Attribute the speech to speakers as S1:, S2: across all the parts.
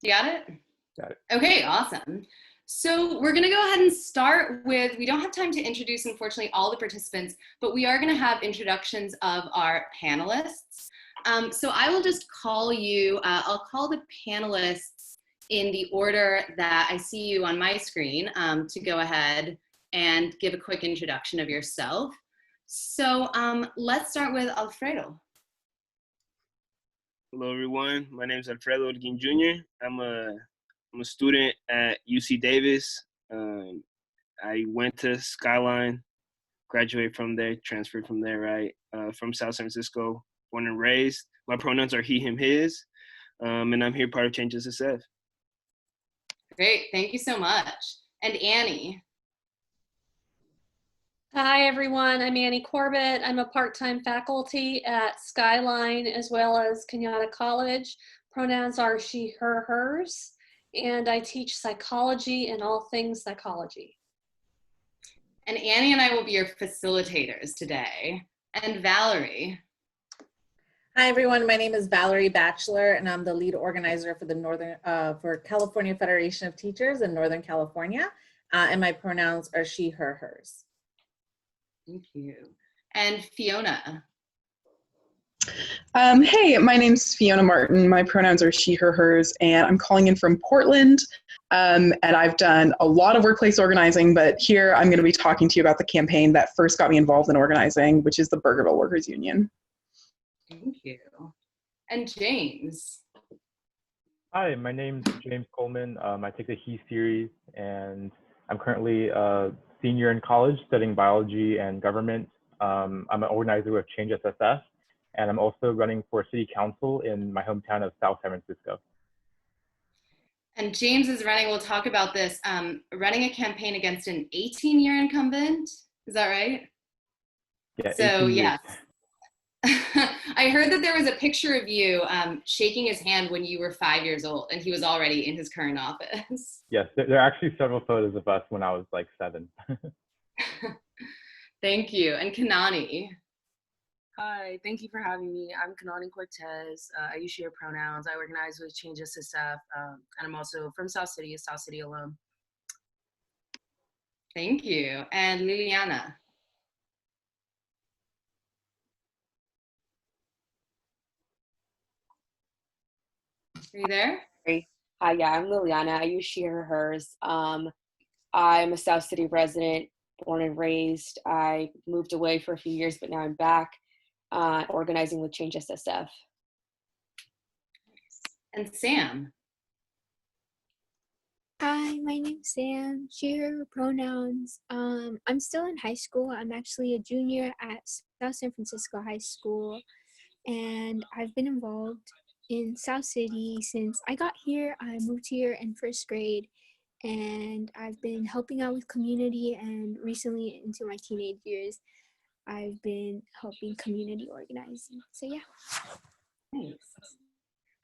S1: You got it?
S2: Got it.
S1: Okay, awesome. So we're gonna go ahead and start with, we don't have time to introduce, unfortunately, all the participants, but we are gonna have introductions of our panelists. So I will just call you, I'll call the panelists in the order that I see you on my screen to go ahead and give a quick introduction of yourself. So let's start with Alfredo.
S3: Hello, everyone. My name is Alfredo Holguin Jr. I'm a student at UC Davis. I went to Skyline, graduated from there, transferred from there, right? From South San Francisco, born and raised. My pronouns are he, him, his, and I'm here part of Change SSF.
S1: Great, thank you so much. And Annie.
S4: Hi, everyone. I'm Annie Corbett. I'm a part-time faculty at Skyline as well as Kenyatta College. Pronouns are she, her, hers, and I teach psychology and all things psychology.
S1: And Annie and I will be your facilitators today. And Valerie.
S5: Hi, everyone. My name is Valerie Batchelor, and I'm the lead organizer for the for California Federation of Teachers in Northern California. And my pronouns are she, her, hers.
S1: Thank you. And Fiona.
S6: Hey, my name's Fiona Martin. My pronouns are she, her, hers, and I'm calling in from Portland. And I've done a lot of workplace organizing, but here I'm going to be talking to you about the campaign that first got me involved in organizing, which is the Burgerville Workers Union.
S1: Thank you. And James.
S2: Hi, my name's James Coleman. I take the He series, and I'm currently a senior in college studying biology and government. I'm an organizer with Change SSF, and I'm also running for city council in my hometown of South San Francisco.
S1: And James is running, we'll talk about this, running a campaign against an 18-year incumbent. Is that right?
S2: Yeah.
S1: So yes. I heard that there was a picture of you shaking his hand when you were 5 years old, and he was already in his current office.
S2: Yes, there are actually several photos of us when I was like 7.
S1: Thank you. And Kanani.
S7: Hi, thank you for having me. I'm Kanani Cortez. I use she, her pronouns. I organize with Change SSF, and I'm also from South City, a South City alum.
S1: Thank you. And Liliana. Are you there?
S8: Hi, yeah, I'm Liliana. I use she, her, hers. I'm a South City resident, born and raised. I moved away for a few years, but now I'm back organizing with Change SSF.
S1: And Sam.
S9: Hi, my name's Sam. She, her pronouns. I'm still in high school. I'm actually a junior at South San Francisco High School, and I've been involved in South City since I got here. I moved here in first grade, and I've been helping out with community, and recently into my teenage years, I've been helping community organizing. So yeah.
S1: Thanks.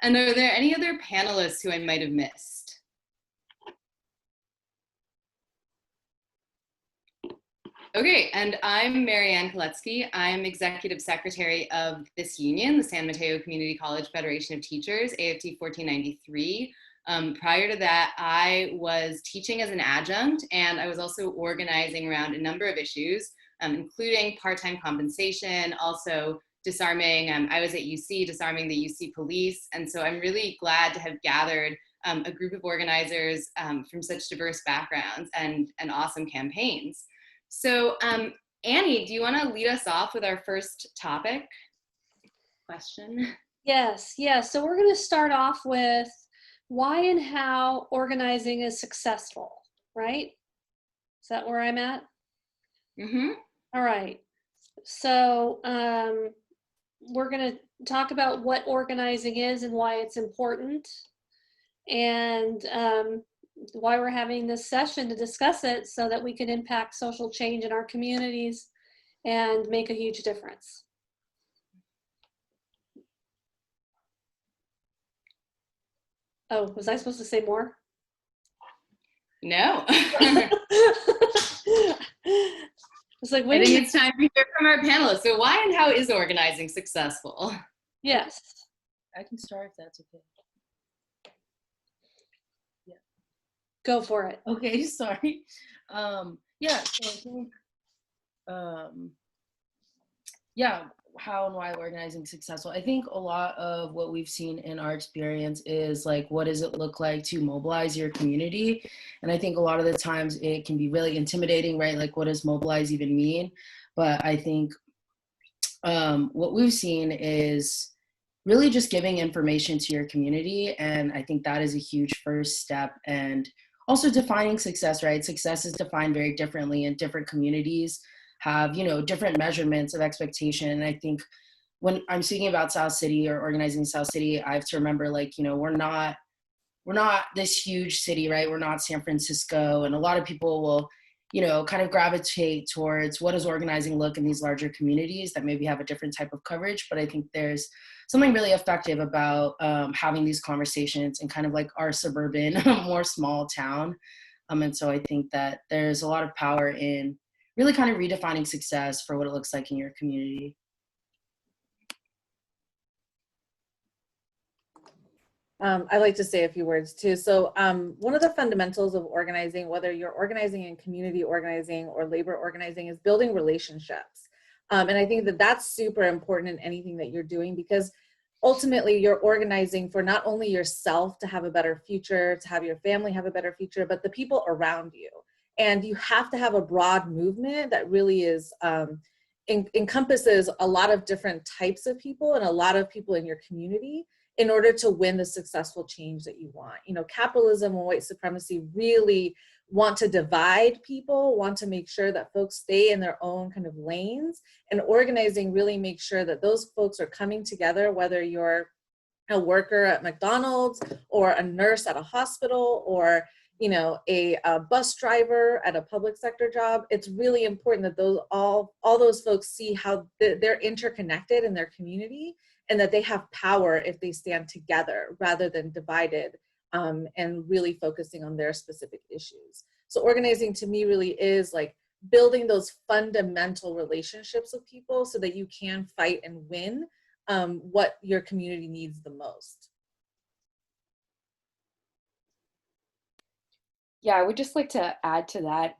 S1: And are there any other panelists who I might have missed? Okay, and I'm Marianne Koletsky. I'm Executive Secretary of this union, the San Mateo Community College Federation of Teachers, AFT 1493. Prior to that, I was teaching as an adjunct, and I was also organizing around a number of issues, including part-time compensation, also disarming, I was at UC, disarming the UC police, and so I'm really glad to have gathered a group of organizers from such diverse backgrounds and awesome campaigns. So Annie, do you want to lead us off with our first topic question?
S4: Yes. So we're going to start off with why and how organizing is successful, right? Is that where I'm at?
S1: Mm-hmm.
S4: All right. So we're going to talk about what organizing is and why it's important, and why we're having this session to discuss it so that we can impact social change in our communities and make a huge difference. Oh, was I supposed to say more?
S1: No.
S4: It's like,
S1: I think it's time to hear from our panelists. So why and how is organizing successful?
S4: Yes.
S7: I can start if that's okay.
S4: Go for it.
S7: Okay, sorry. Yeah, so I think, yeah, how and why organizing is successful. I think a lot of what we've seen in our experience is like, what does it look like to mobilize your community? And I think a lot of the times it can be really intimidating, right? Like, what does mobilize even mean? But I think what we've seen is really just giving information to your community. And I think that is a huge first step. And also defining success, right? Success is defined very differently, and different communities have, you know, different measurements of expectation. And I think when I'm speaking about South City or organizing South City, I have to remember, like, you know, we're not this huge city, right? We're not San Francisco. And a lot of people will, you know, kind of gravitate towards what does organizing look in these larger communities that maybe have a different type of coverage. But I think there's something really effective about having these conversations in kind of like our suburban, more small town. And so I think that there's a lot of power in really kind of redefining success for what it looks like in your community.
S5: I'd like to say a few words too. So one of the fundamentals of organizing, whether you're organizing in community organizing or labor organizing, is building relationships. And I think that that's super important in anything that you're doing, because ultimately you're organizing for not only yourself to have a better future, to have your family have a better future, but the people around you. And you have to have a broad movement that really is encompasses a lot of different types of people and a lot of people in your community, in order to win the successful change that you want. You know, capitalism and white supremacy really want to divide people, want to make sure that folks stay in their own kind of lanes, and organizing really makes sure that those folks are coming together, whether you're a worker at McDonald's or a nurse at a hospital, or you know, a bus driver at a public sector job. It's really important that those all those folks see how they're interconnected in their community, and that they have power if they stand together rather than divided, and really focusing on their specific issues. So organizing to me really is like building those fundamental relationships with people so that you can fight and win what your community needs the most.
S8: Yeah, I would just like to add to that.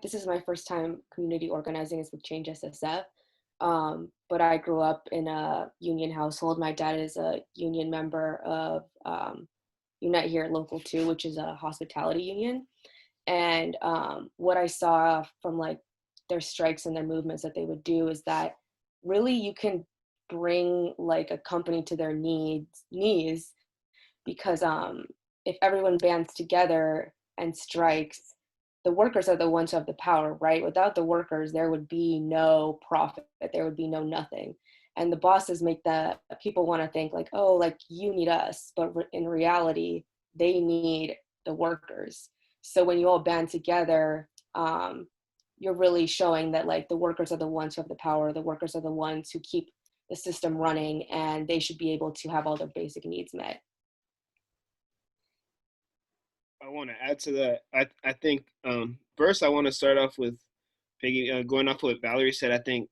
S8: This is my first time community organizing is with Change SSF. But I grew up in a union household. My dad is a union member of Unite Here Local 2, which is a hospitality union. And what I saw from like their strikes and their movements that they would do is that really you can bring like a company to their knees, because if everyone bands together and strikes, the workers are the ones who have the power, right? Without the workers, there would be no profit, there would be no nothing. And the bosses make the people want to think like, oh, like you need us, but in reality, they need the workers. So when you all band together, you're really showing that like the workers are the ones who have the power, the workers are the ones who keep the system running, and they should be able to have all their basic needs met.
S3: I want to add to that. I think first I want to start off with going off what Valerie said. I think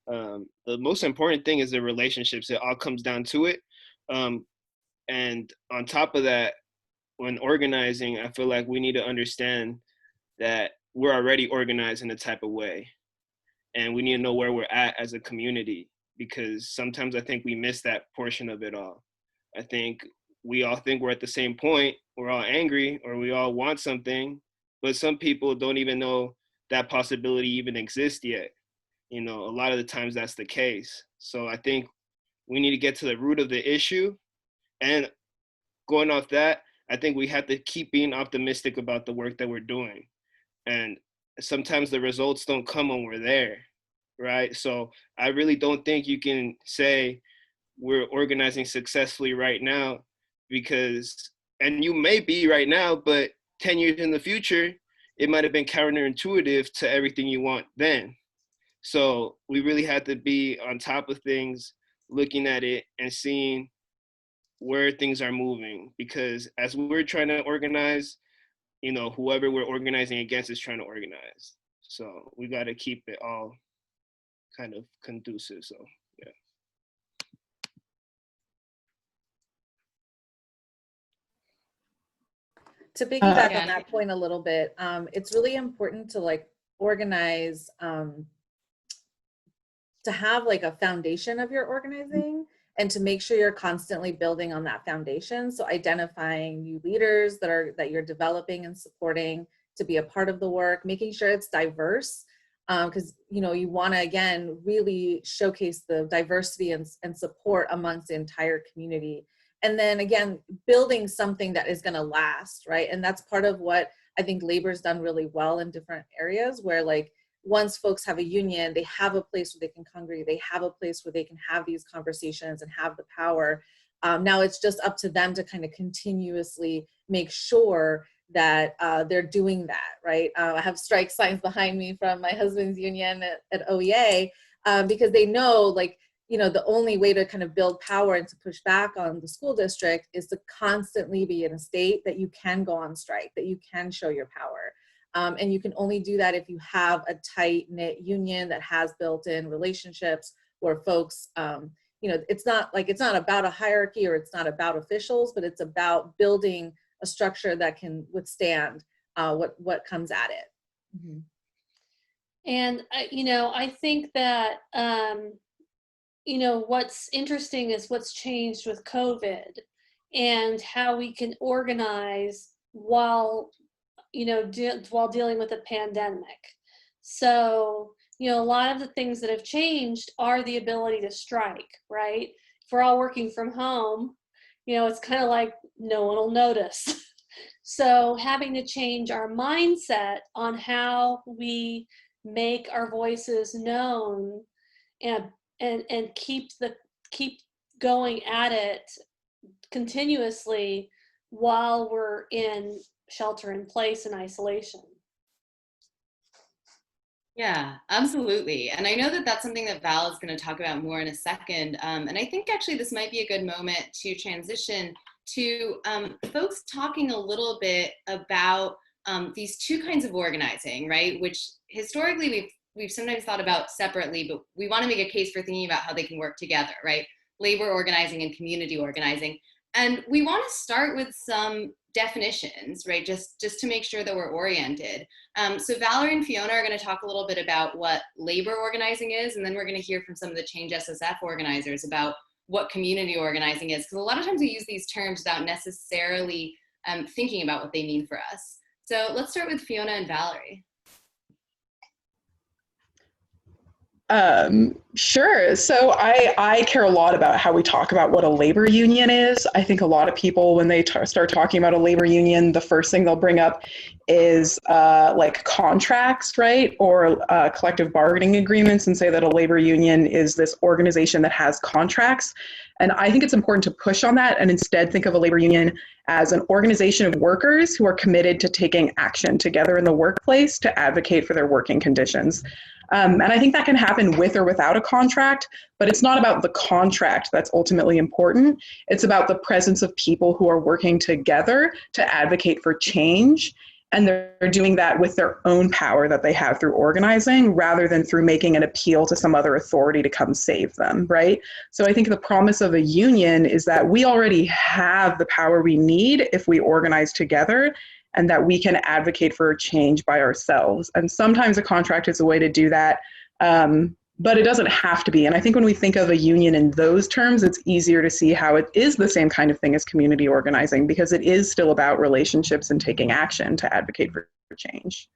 S3: the most important thing is the relationships. It all comes down to it. And on top of that, when organizing, I feel like we need to understand that we're already organized in a type of way, and we need to know where we're at as a community, because sometimes I think we miss that portion of it all. I think we all think we're at the same point. We're all angry, or we all want something, but some people don't even know that possibility even exists yet. You know, a lot of the times that's the case. So I think we need to get to the root of the issue. And going off that, I think we have to keep being optimistic about the work that we're doing. And sometimes the results don't come when we're there, right? So I really don't think you can say we're organizing successfully right now, because, and you may be right now, but 10 years in the future, it might have been counterintuitive to everything you want then. So we really have to be on top of things, looking at it and seeing where things are moving, because as we're trying to organize, you know, whoever we're organizing against is trying to organize. So we got to keep it all kind of conducive. So, yeah.
S5: To piggyback on
S1: Again.
S5: that point a little bit, it's really important to like organize, to have like a foundation of your organizing and to make sure you're constantly building on that foundation. So identifying new leaders that you're developing and supporting to be a part of the work, making sure it's diverse, because you know you want to again really showcase the diversity and support amongst the entire community. And then again, building something that is going to last, right? And that's part of what I think labor's done really well in different areas where like once folks have a union, they have a place where they can congregate, they have a place where they can have these conversations and have the power. Now it's just up to them to kind of continuously make sure that they're doing that, right? I have strike signs behind me from my husband's union at OEA because they know like, you know, the only way to kind of build power and to push back on the school district is to constantly be in a state that you can go on strike, that you can show your power. And you can only do that if you have a tight-knit union that has built-in relationships where folks, you know, it's not about a hierarchy or it's not about officials, but it's about building a structure that can withstand what comes at it. Mm-hmm.
S4: And, you know, I think that, you know, what's interesting is what's changed with COVID and how we can organize while, you know, while dealing with a pandemic. So, you know, a lot of the things that have changed are the ability to strike, right? If we're all working from home, you know, it's kind of like no one will notice. So having to change our mindset on how we make our voices known and keep going at it continuously while we're in shelter in place and isolation.
S1: Yeah, absolutely. And I know that that's something that Val is going to talk about more in a second. And I think actually this might be a good moment to transition to folks talking a little bit about these two kinds of organizing, right? Which historically we've sometimes thought about separately, but we want to make a case for thinking about how they can work together, right? Labor organizing and community organizing. And we want to start with some definitions, right? Just to make sure that we're oriented. So Valerie and Fiona are going to talk a little bit about what labor organizing is, and then we're going to hear from some of the Change SSF organizers about what community organizing is, because a lot of times we use these terms without necessarily thinking about what they mean for us. So let's start with Fiona and Valerie.
S6: Sure. So I care a lot about how we talk about what a labor union is. I think a lot of people, when they start talking about a labor union, the first thing they'll bring up is like contracts, right? Or collective bargaining agreements, and say that a labor union is this organization that has contracts. And I think it's important to push on that and instead think of a labor union as an organization of workers who are committed to taking action together in the workplace to advocate for their working conditions. And I think that can happen with or without a contract, but it's not about the contract that's ultimately important. It's about the presence of people who are working together to advocate for change. And they're doing that with their own power that they have through organizing rather than through making an appeal to some other authority to come save them, right? So I think the promise of a union is that we already have the power we need if we organize together, and that we can advocate for a change by ourselves. And sometimes a contract is a way to do that, but it doesn't have to be. And I think when we think of a union in those terms, it's easier to see how it is the same kind of thing as community organizing, because it is still about relationships and taking action to advocate for change.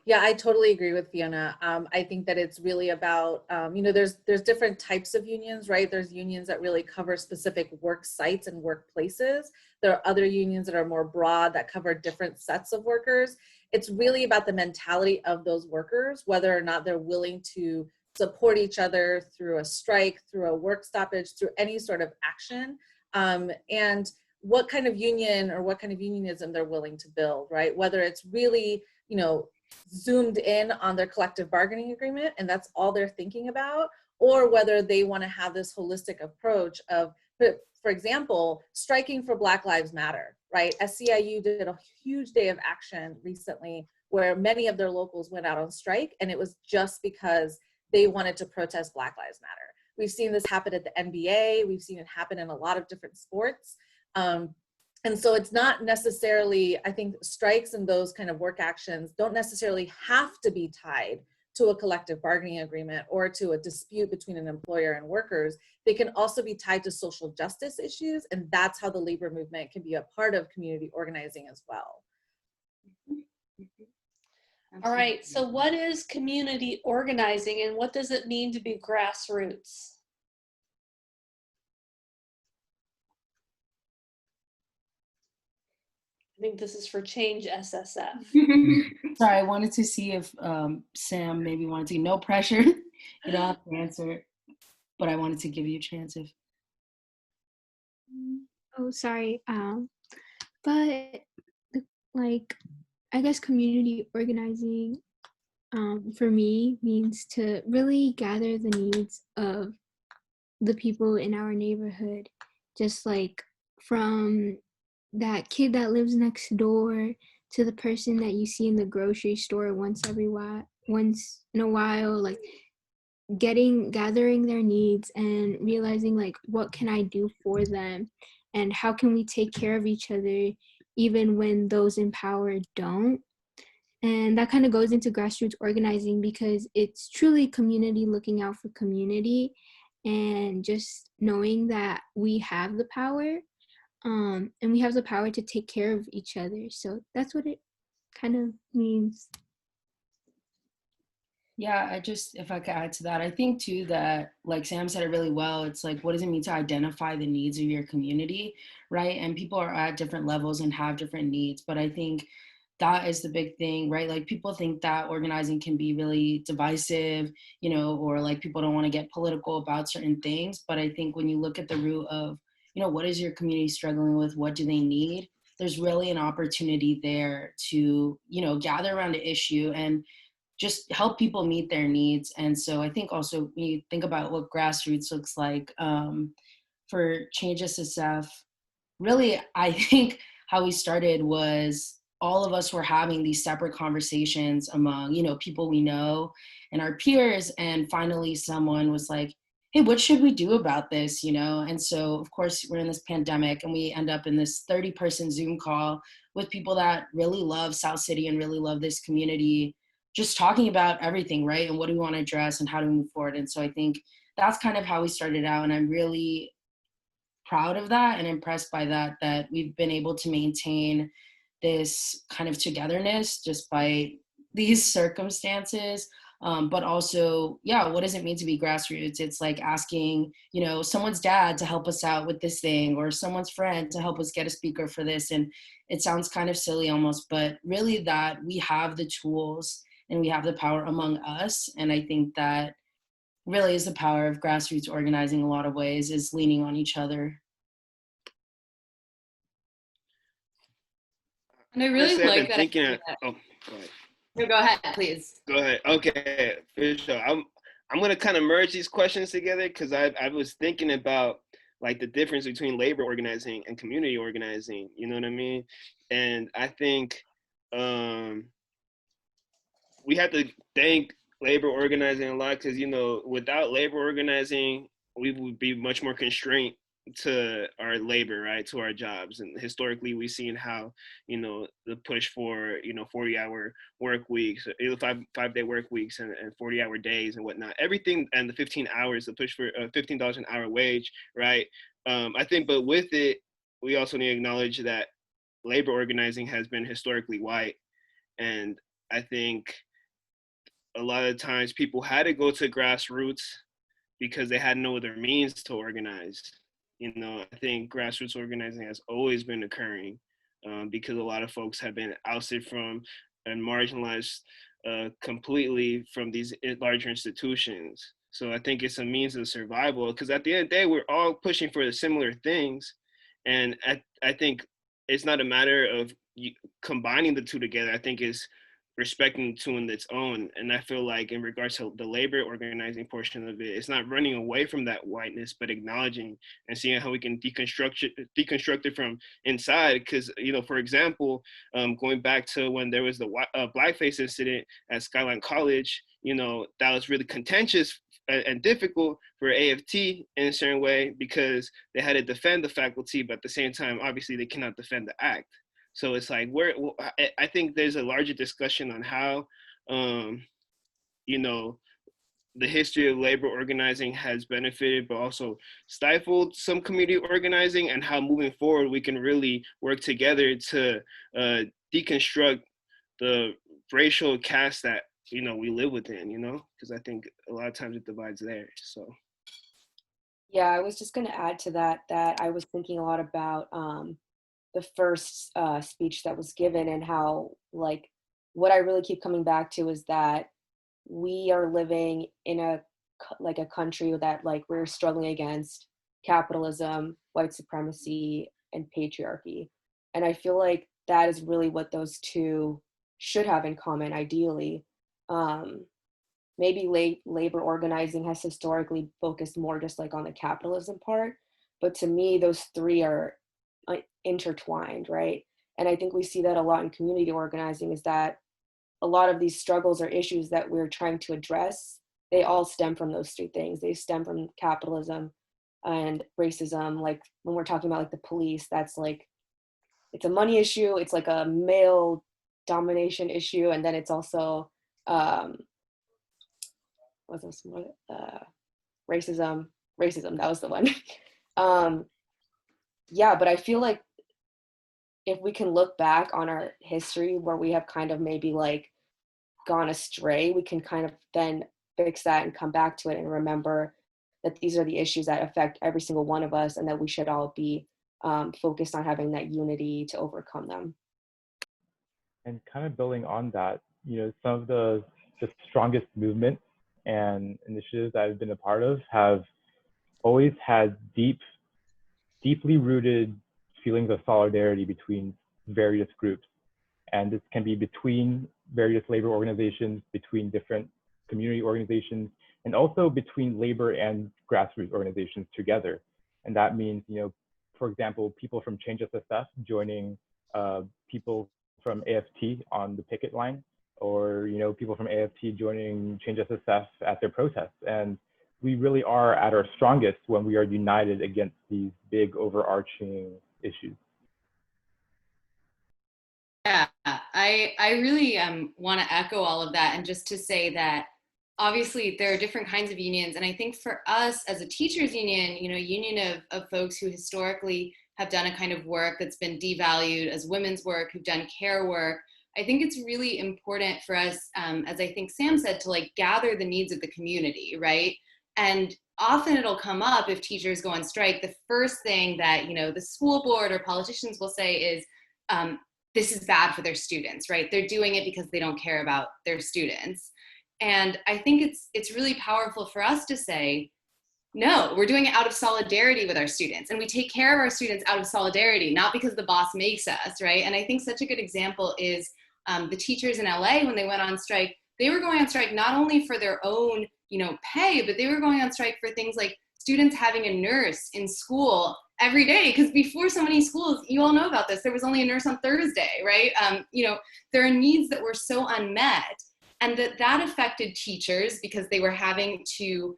S5: Yeah, I totally agree with Fiona. I think that it's really about, you know, there's different types of unions, right? There's unions that really cover specific work sites and workplaces. There are other unions that are more broad that cover different sets of workers. It's really about the mentality of those workers, whether or not they're willing to support each other through a strike, through a work stoppage, through any sort of action, and what kind of union or what kind of unionism they're willing to build, right? Whether it's really, you know, zoomed in on their collective bargaining agreement and that's all they're thinking about, or whether they want to have this holistic approach of, for example, striking for Black Lives Matter, right? SCIU did a huge day of action recently where many of their locals went out on strike, and it was just because they wanted to protest Black Lives Matter. We've seen this happen at the NBA. We've seen it happen in a lot of different sports. And so it's not necessarily, I think strikes and those kind of work actions don't necessarily have to be tied to a collective bargaining agreement or to a dispute between an employer and workers. They can also be tied to social justice issues, and that's how the labor movement can be a part of community organizing as well.
S4: All right, so what is community organizing and what does it mean to be grassroots? I think this is for Change SSF.
S7: Sorry, I wanted to see if Sam maybe wanted to, no pressure, you don't have to answer, but I wanted to give you a chance if.
S9: Oh, sorry. But like, I guess community organizing for me means to really gather the needs of the people in our neighborhood, just like from that kid that lives next door to the person that you see in the grocery store once in a while, like gathering their needs and realizing like what can I do for them and how can we take care of each other even when those in power don't. And that kind of goes into grassroots organizing because it's truly community looking out for community and just knowing that we have the power and we have the power to take care of each other. So that's what it kind of means.
S7: Yeah, if I could add to that, I think too that, like Sam said it really well, it's like, what does it mean to identify the needs of your community, right? And people are at different levels and have different needs, but I think that is the big thing, right? Like people think that organizing can be really divisive, or like people don't want to get political about certain things. But I think when you look at the root of, what is your community struggling with? What do they need? There's really an opportunity there to, gather around an issue and just help people meet their needs. And so I think also when you think about what grassroots looks like for Change SSF, really, I think how we started was all of us were having these separate conversations among, people we know and our peers. And finally someone was like, hey, what should we do about this? And so of course we're in this pandemic and we end up in this 30-person Zoom call with people that really love South City and really love this community, just talking about everything, right? And what do we want to address and how do we move forward? And so I think that's kind of how we started out. And I'm really proud of that and impressed by that we've been able to maintain this kind of togetherness despite these circumstances. But also, what does it mean to be grassroots? It's like asking, someone's dad to help us out with this thing or someone's friend to help us get a speaker for this. And it sounds kind of silly almost, but really that we have the tools and we have the power among us. And I think that really is the power of grassroots organizing in a lot of ways, is leaning on each other.
S1: And I really like that.
S3: Go ahead.
S1: No, go ahead, please.
S3: Go ahead. Okay, for sure. I'm gonna kind of merge these questions together because I was thinking about like the difference between labor organizing and community organizing. You know what I mean? And I think we have to thank labor organizing a lot because without labor organizing, we would be much more constrained to our labor, right, to our jobs. And historically we've seen how the push for 40-hour work weeks, 5-day work weeks and 40-hour days and whatnot, everything, and the 15 hours, the push for $15 an hour wage, right? I think, but with it we also need to acknowledge that labor organizing has been historically white, and I think a lot of times people had to go to grassroots because they had no other means to organize. I think grassroots organizing has always been occurring because a lot of folks have been ousted from and marginalized completely from these larger institutions. So I think it's a means of survival because at the end of the day, we're all pushing for the similar things. And I think it's not a matter of combining the two together. I think it's respecting the two in its own. And I feel like in regards to the labor organizing portion of it, it's not running away from that whiteness, but acknowledging and seeing how we can deconstruct it from inside. Because, for example, going back to when there was the blackface incident at Skyline College, that was really contentious and difficult for AFT in a certain way, because they had to defend the faculty, but at the same time, obviously they cannot defend the act. So it's like, I think there's a larger discussion on how, you know, the history of labor organizing has benefited, but also stifled some community organizing, and how moving forward we can really work together to deconstruct the racial caste that, you know, we live within, you know, because I think a lot of times it divides there. So.
S8: Yeah, I was just going to add to that, that I was thinking a lot about the first speech that was given, and how, like, what I really keep coming back to is that we are living in a country that, like, we're struggling against capitalism, white supremacy, and patriarchy. And I feel like that is really what those two should have in common, ideally. Maybe labor organizing has historically focused more just like on the capitalism part, but to me, those three are intertwined, right? And I think we see that a lot in community organizing, is that a lot of these struggles or issues that we're trying to address, they all stem from those three things. They stem from capitalism and racism. Like when we're talking about like the police, that's like, it's a money issue, it's like a male domination issue, and then it's also racism, that was the one. Yeah, but I feel like if we can look back on our history where we have kind of maybe like gone astray, we can kind of then fix that and come back to it and remember that these are the issues that affect every single one of us, and that we should all be focused on having that unity to overcome them.
S2: And kind of building on that, you know, some of the strongest movements and initiatives that I've been a part of have always had deeply rooted feelings of solidarity between various groups. And this can be between various labor organizations, between different community organizations, and also between labor and grassroots organizations together. And that means, you know, for example, people from Change SSF joining people from AFT on the picket line, or, you know, people from AFT joining Change SSF at their protests. And we really are at our strongest when we are united against these big overarching issues.
S1: Yeah, I really want to echo all of that, and just to say that obviously there are different kinds of unions, and I think for us as a teachers union, you know, union of folks who historically have done a kind of work that's been devalued as women's work, who've done care work, I think it's really important for us, as I think Sam said, to like gather the needs of the community, right? And often it'll come up if teachers go on strike, the first thing that, you know, the school board or politicians will say is, this is bad for their students, right? They're doing it because they don't care about their students. And I think it's really powerful for us to say, no, we're doing it out of solidarity with our students. And we take care of our students out of solidarity, not because the boss makes us, right? And I think such a good example is the teachers in LA, when they went on strike, they were going on strike not only for their own, you know, pay, but they were going on strike for things like students having a nurse in school every day. Because before so many schools, you all know about this, there was only a nurse on Thursday, right? You know, there are needs that were so unmet, and that affected teachers because they were having to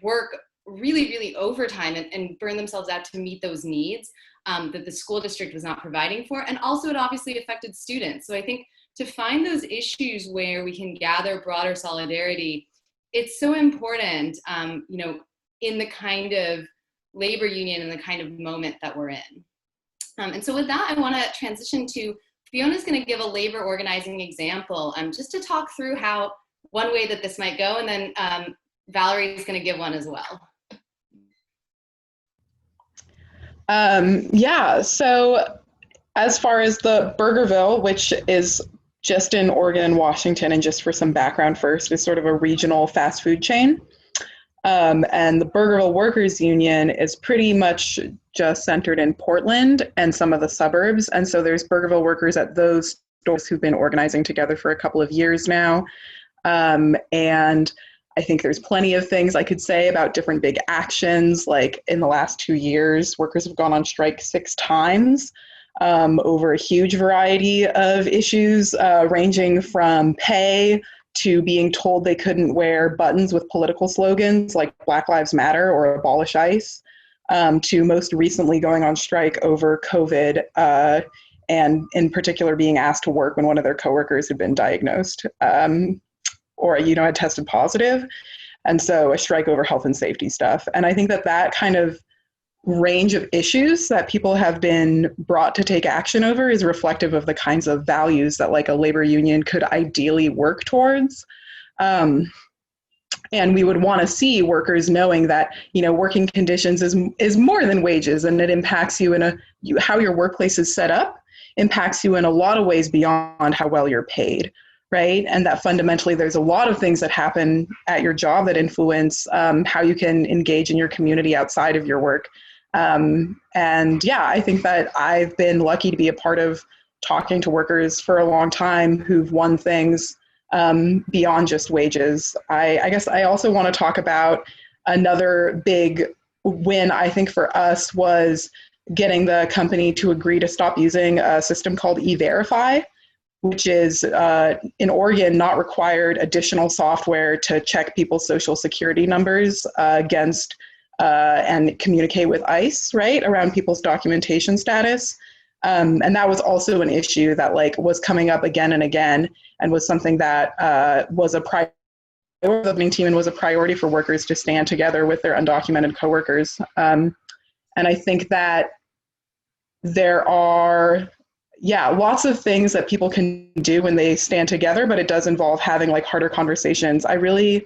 S1: work really, really overtime and burn themselves out to meet those needs that the school district was not providing for. And also it obviously affected students. So I think to find those issues where we can gather broader solidarity, it's so important, you know, in the kind of labor union and the kind of moment that we're in. And so with that, I want to transition to Fiona's going to give a labor organizing example, just to talk through how one way that this might go, and then Valerie is going to give one as well.
S6: Yeah, so as far as the Burgerville, which is just in Oregon and Washington, and just for some background first, is sort of a regional fast food chain. And the Burgerville Workers Union is pretty much just centered in Portland and some of the suburbs. And so there's Burgerville workers at those stores who've been organizing together for a couple of years now. And I think there's plenty of things I could say about different big actions. Like in the last 2 years, workers have gone on strike 6 times over a huge variety of issues, ranging from pay to being told they couldn't wear buttons with political slogans like Black Lives Matter or Abolish ICE, to most recently going on strike over COVID, and in particular being asked to work when one of their coworkers had been diagnosed, or, had tested positive. And so a strike over health and safety stuff. And I think that that kind of range of issues that people have been brought to take action over is reflective of the kinds of values that like a labor union could ideally work towards. And we would want to see workers knowing that, working conditions is more than wages, and it impacts you in how your workplace is set up impacts you in a lot of ways beyond how well you're paid, right? And that fundamentally there's a lot of things that happen at your job that influence how you can engage in your community outside of your work. And yeah, I think that I've been lucky to be a part of talking to workers for a long time who've won things beyond just wages. I guess I also want to talk about another big win, I think, for us was getting the company to agree to stop using a system called E-Verify, which is in Oregon not required additional software to check people's social security numbers against and communicate with ICE, right, around people's documentation status. And that was also an issue that was coming up again and again, and was something that was a priority team and was a priority for workers to stand together with their undocumented coworkers. And I think that there are, lots of things that people can do when they stand together, but it does involve having harder conversations. I really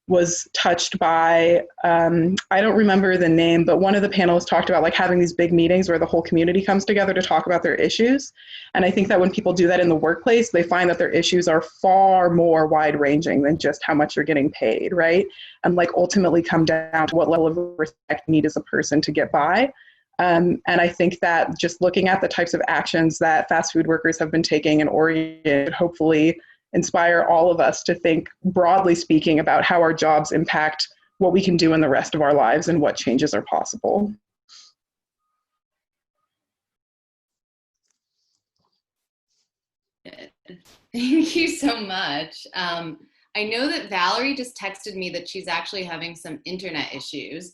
S6: was touched by, I don't remember the name, but one of the panelists talked about having these big meetings where the whole community comes together to talk about their issues. And I think that when people do that in the workplace, they find that their issues are far more wide ranging than just how much you're getting paid, right? And ultimately come down to what level of respect you need as a person to get by. And I think that just looking at the types of actions that fast food workers have been taking in Oregon, hopefully inspire all of us to think, broadly speaking, about how our jobs impact what we can do in the rest of our lives and what changes are possible.
S1: Thank you so much. I know that Valerie just texted me that she's actually having some internet issues.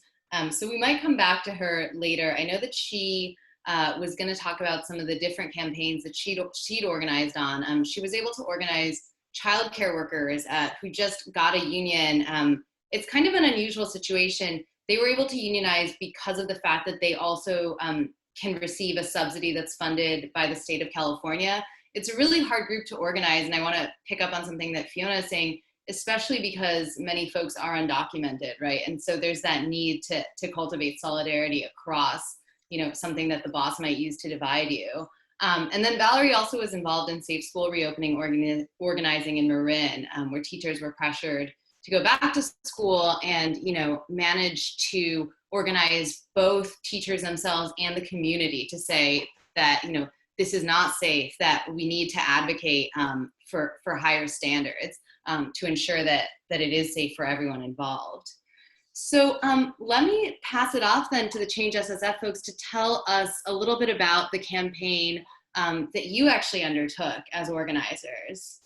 S1: So we might come back to her later. I know that she was going to talk about some of the different campaigns that she'd organized on. She was able to organize childcare workers who just got a union. It's kind of an unusual situation. They were able to unionize because of the fact that they also can receive a subsidy that's funded by the state of California. It's a really hard group to organize, and I want to pick up on something that Fiona is saying, especially because many folks are undocumented, right? And so there's that need to cultivate solidarity across, something that the boss might use to divide you. And then Valerie also was involved in Safe School Reopening organizing in Marin, where teachers were pressured to go back to school and, manage to organize both teachers themselves and the community to say that, this is not safe, that we need to advocate for higher standards to ensure that it is safe for everyone involved. So let me pass it off then to the Change SSF folks to tell us a little bit about the campaign that you actually undertook as organizers.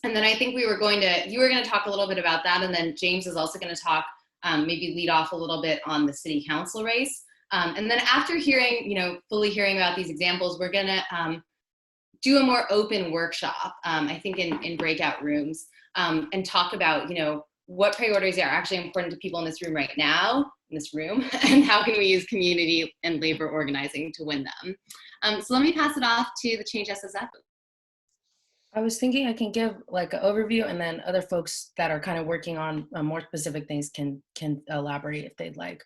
S1: And then I think you were going to talk a little bit about that, and then James is also going to talk, maybe lead off a little bit on the city council race. And then after hearing, fully hearing about these examples, we're going to do a more open workshop, I think in breakout rooms, and talk about, what priorities are actually important to people in this room right now, and how can we use community and labor organizing to win them. So let me pass it off to the Change SSF.
S7: I was thinking I can give an overview, and then other folks that are kind of working on more specific things can elaborate if they'd like.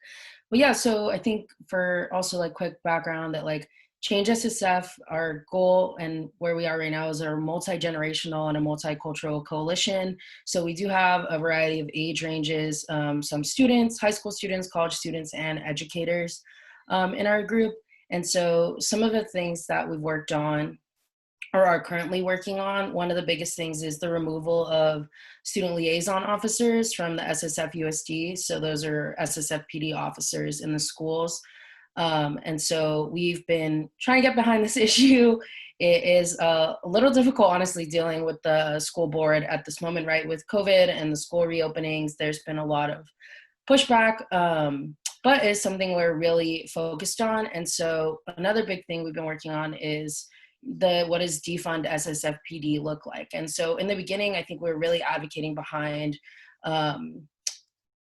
S7: But yeah, so I think for also quick background that Change SSF, our goal and where we are right now is a multi-generational and a multicultural coalition. So we do have a variety of age ranges, some students, high school students, college students, and educators in our group. And so some of the things that we've worked on or are currently working on, one of the biggest things is the removal of student liaison officers from the SSF USD. So those are SSF PD officers in the schools. And so we've been trying to get behind this issue. It is a little difficult, honestly, dealing with the school board at this moment, right? With COVID and the school reopenings, there's been a lot of pushback, but it's something we're really focused on. And so another big thing we've been working on is what does defund SSFPD look like? And so in the beginning, I think we were really advocating behind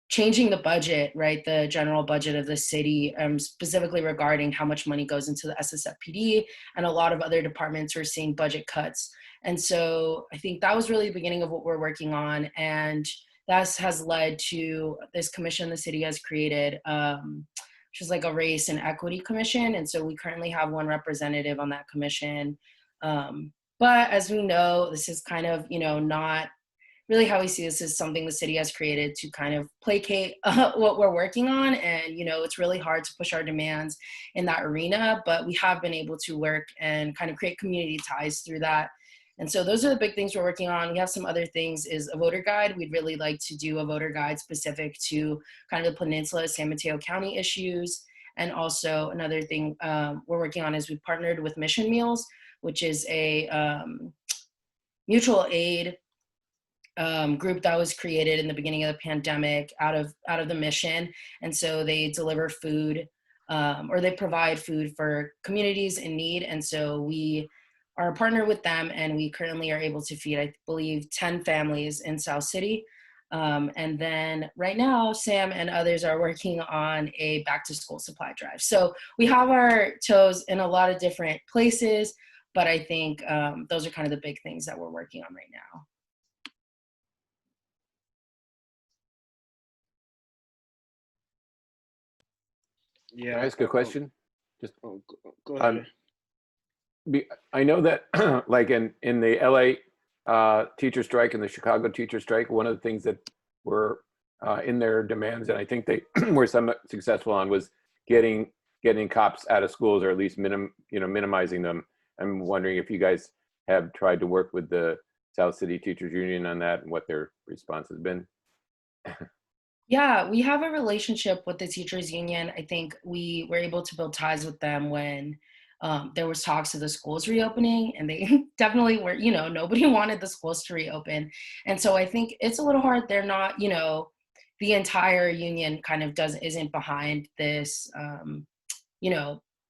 S7: changing the budget, right? The general budget of the city, specifically regarding how much money goes into the SSFPD, and a lot of other departments are seeing budget cuts. And so I think that was really the beginning of what we're working on. And that has led to this commission the city has created, which is like a race and equity commission. And so we currently have one representative on that commission. But as we know, this is kind of, not really how we see this as something the city has created to kind of placate what we're working on. And, it's really hard to push our demands in that arena, but we have been able to work and kind of create community ties through that. And so those are the big things we're working on. We have some other things, is a voter guide. We'd really like to do a voter guide specific to kind of the Peninsula, San Mateo County issues. And also another thing we're working on is we partnered with Mission Meals, which is a mutual aid group that was created in the beginning of the pandemic out of the mission. And so they deliver food, or they provide food for communities in need. And so we are a partner with them, and we currently are able to feed, I believe, 10 families in South City. And then right now, Sam and others are working on a back to school supply drive. So we have our toes in a lot of different places, but I think those are kind of the big things that we're working on right now.
S3: Yeah.
S10: Can I ask a question? Just
S3: go ahead.
S10: I know that like in the LA teacher strike and the Chicago teacher strike, one of the things that were in their demands, and I think they were somewhat successful on, was getting cops out of schools, or at least minimizing them. I'm wondering if you guys have tried to work with the South City Teachers Union on that and what their response has been.
S7: Yeah, we have a relationship with the teachers union. I think we were able to build ties with them when there was talks of the schools reopening, and they definitely were, nobody wanted the schools to reopen. And so I think it's a little hard. They're not, the entire union kind of isn't behind this,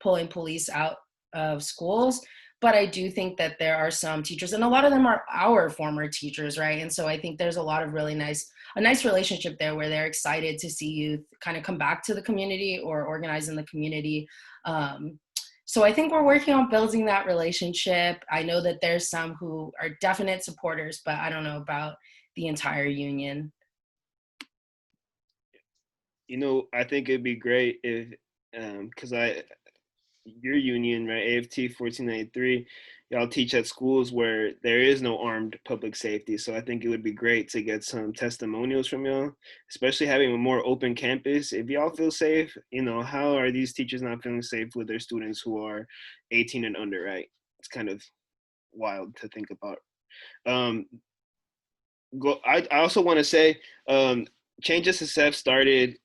S7: pulling police out of schools. But I do think that there are some teachers, and a lot of them are our former teachers, right? And so I think there's a lot of really a nice relationship there, where they're excited to see youth kind of come back to the community or organize in the community. So I think we're working on building that relationship. I know that there's some who are definite supporters, but I don't know about the entire union.
S3: I think it'd be great if, because your union, right, AFT 1493, y'all teach at schools where there is no armed public safety. So I think it would be great to get some testimonials from y'all, especially having a more open campus. If y'all feel safe, how are these teachers not feeling safe with their students who are 18 and under, right? It's kind of wild to think about. I also want to say, Change SSF started,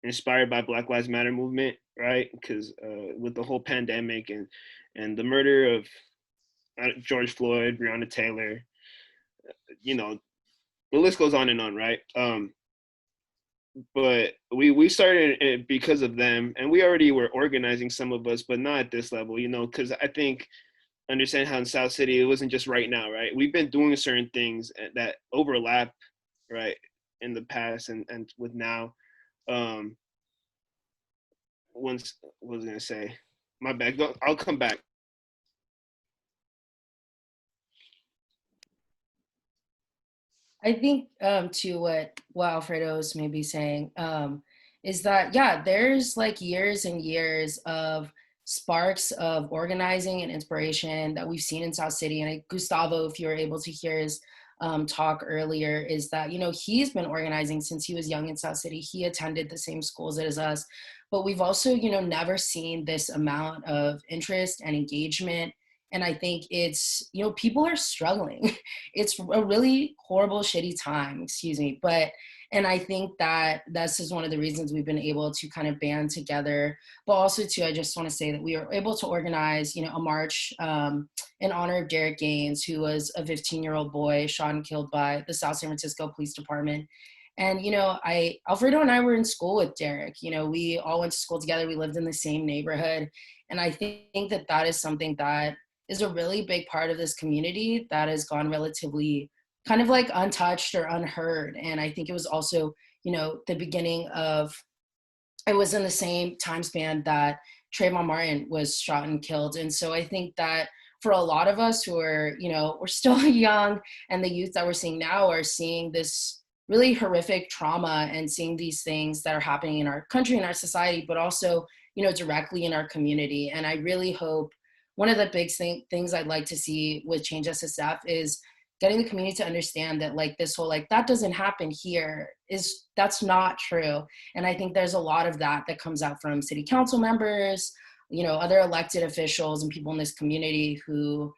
S3: inspired by Black Lives Matter movement, right? Because with the whole pandemic and the murder of George Floyd, Breonna Taylor, the list goes on and on, right? But we started it because of them, and we already were organizing, some of us, but not at this level, because I think, understand how in South City, it wasn't just right now, right? We've been doing certain things that overlap, right, in the past and with now. What was I gonna say? My bad. I'll come back.
S7: I think to what Alfredo's maybe saying is that, yeah, there's like years and years of sparks of organizing and inspiration that we've seen in South City. And Gustavo, if you were able to hear his talk earlier, is that, he's been organizing since he was young in South City. He attended the same schools as us, but we've also, never seen this amount of interest and engagement. And I think it's, people are struggling. It's a really horrible, shitty time, but And I think that this is one of the reasons we've been able to kind of band together. But also too, I just want to say that we were able to organize, a march in honor of Derek Gaines, who was a 15-year-old boy shot and killed by the South San Francisco Police Department. And, Alfredo and I were in school with Derek. We all went to school together. We lived in the same neighborhood. And I think that that is something that is a really big part of this community that has gone relatively kind of like untouched or unheard. And I think it was also, the beginning of, it was in the same time span that Trayvon Martin was shot and killed. And so I think that for a lot of us who are, we're still young, and the youth that we're seeing now are seeing this really horrific trauma and seeing these things that are happening in our country and our society, but also, directly in our community. And I really hope one of the big things I'd like to see with Change SSF is getting the community to understand that like this whole, like, that doesn't happen here, that's not true. And I think there's a lot of that comes out from city council members, other elected officials and people in this community who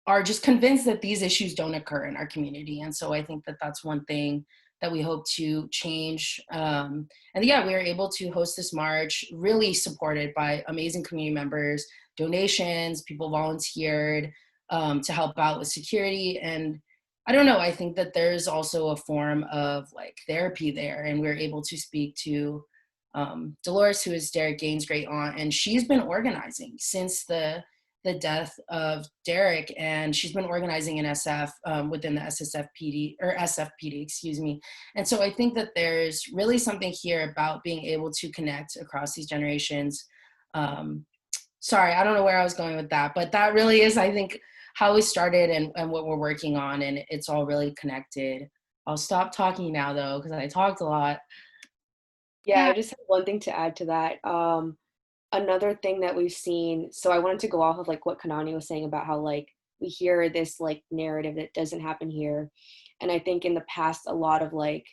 S7: are just convinced that these issues don't occur in our community. And so I think that that's one thing that we hope to change. And yeah, we were able to host this march, really supported by amazing community members, donations, people volunteered to help out with security. And I don't know, I think that there's also a form of like therapy there. And we were able to speak to Dolores, who is Derek Gaines' great aunt, and she's been organizing since the death of Derek, and she's been organizing in SF within the SSFPD or SFPD, excuse me. And so I think that there's really something here about being able to connect across these generations. Sorry, I don't know where I was going with that, but that really is, I think, how we started and what we're working on, and it's all really connected. I'll stop talking now though, because I talked a lot.
S8: Yeah, I just have one thing to add to that. Another thing that we've seen, so I wanted to go off of like what Kanani was saying about how like we hear this like narrative that doesn't happen here. And I think in the past, a lot of like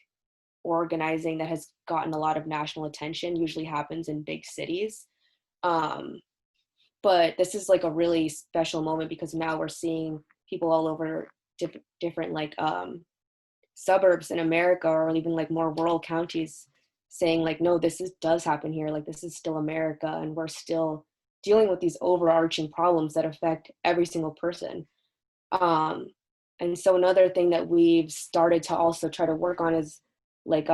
S8: organizing that has gotten a lot of national attention usually happens in big cities. But this is like a really special moment because now we're seeing people all over different like suburbs in America, or even like more rural counties, saying like, no, does happen here. Like, this is still America, and we're still dealing with these overarching problems that affect every single person. And so another thing that we've started to also try to work on is like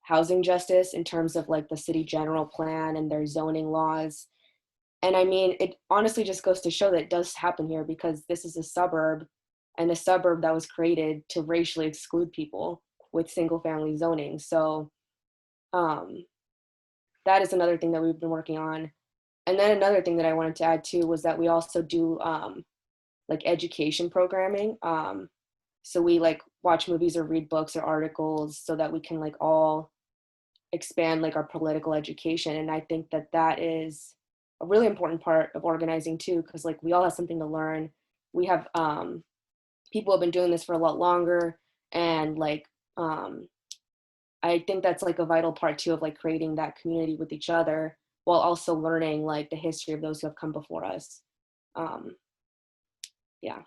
S8: housing justice in terms of like the city general plan and their zoning laws. And I mean, it honestly just goes to show that it does happen here because this is a suburb, and a suburb that was created to racially exclude people with single family zoning. So that is another thing that we've been working on. And then another thing that I wanted to add too was that we also do like education programming. So we like watch movies or read books or articles so that we can like all expand like our political education. And I think that that is a really important part of organizing too, because like we all have something to learn. We have people have been doing this for a lot longer, and like I think that's like a vital part too of like creating that community with each other while also learning like the history of those who have come before us. Yeah.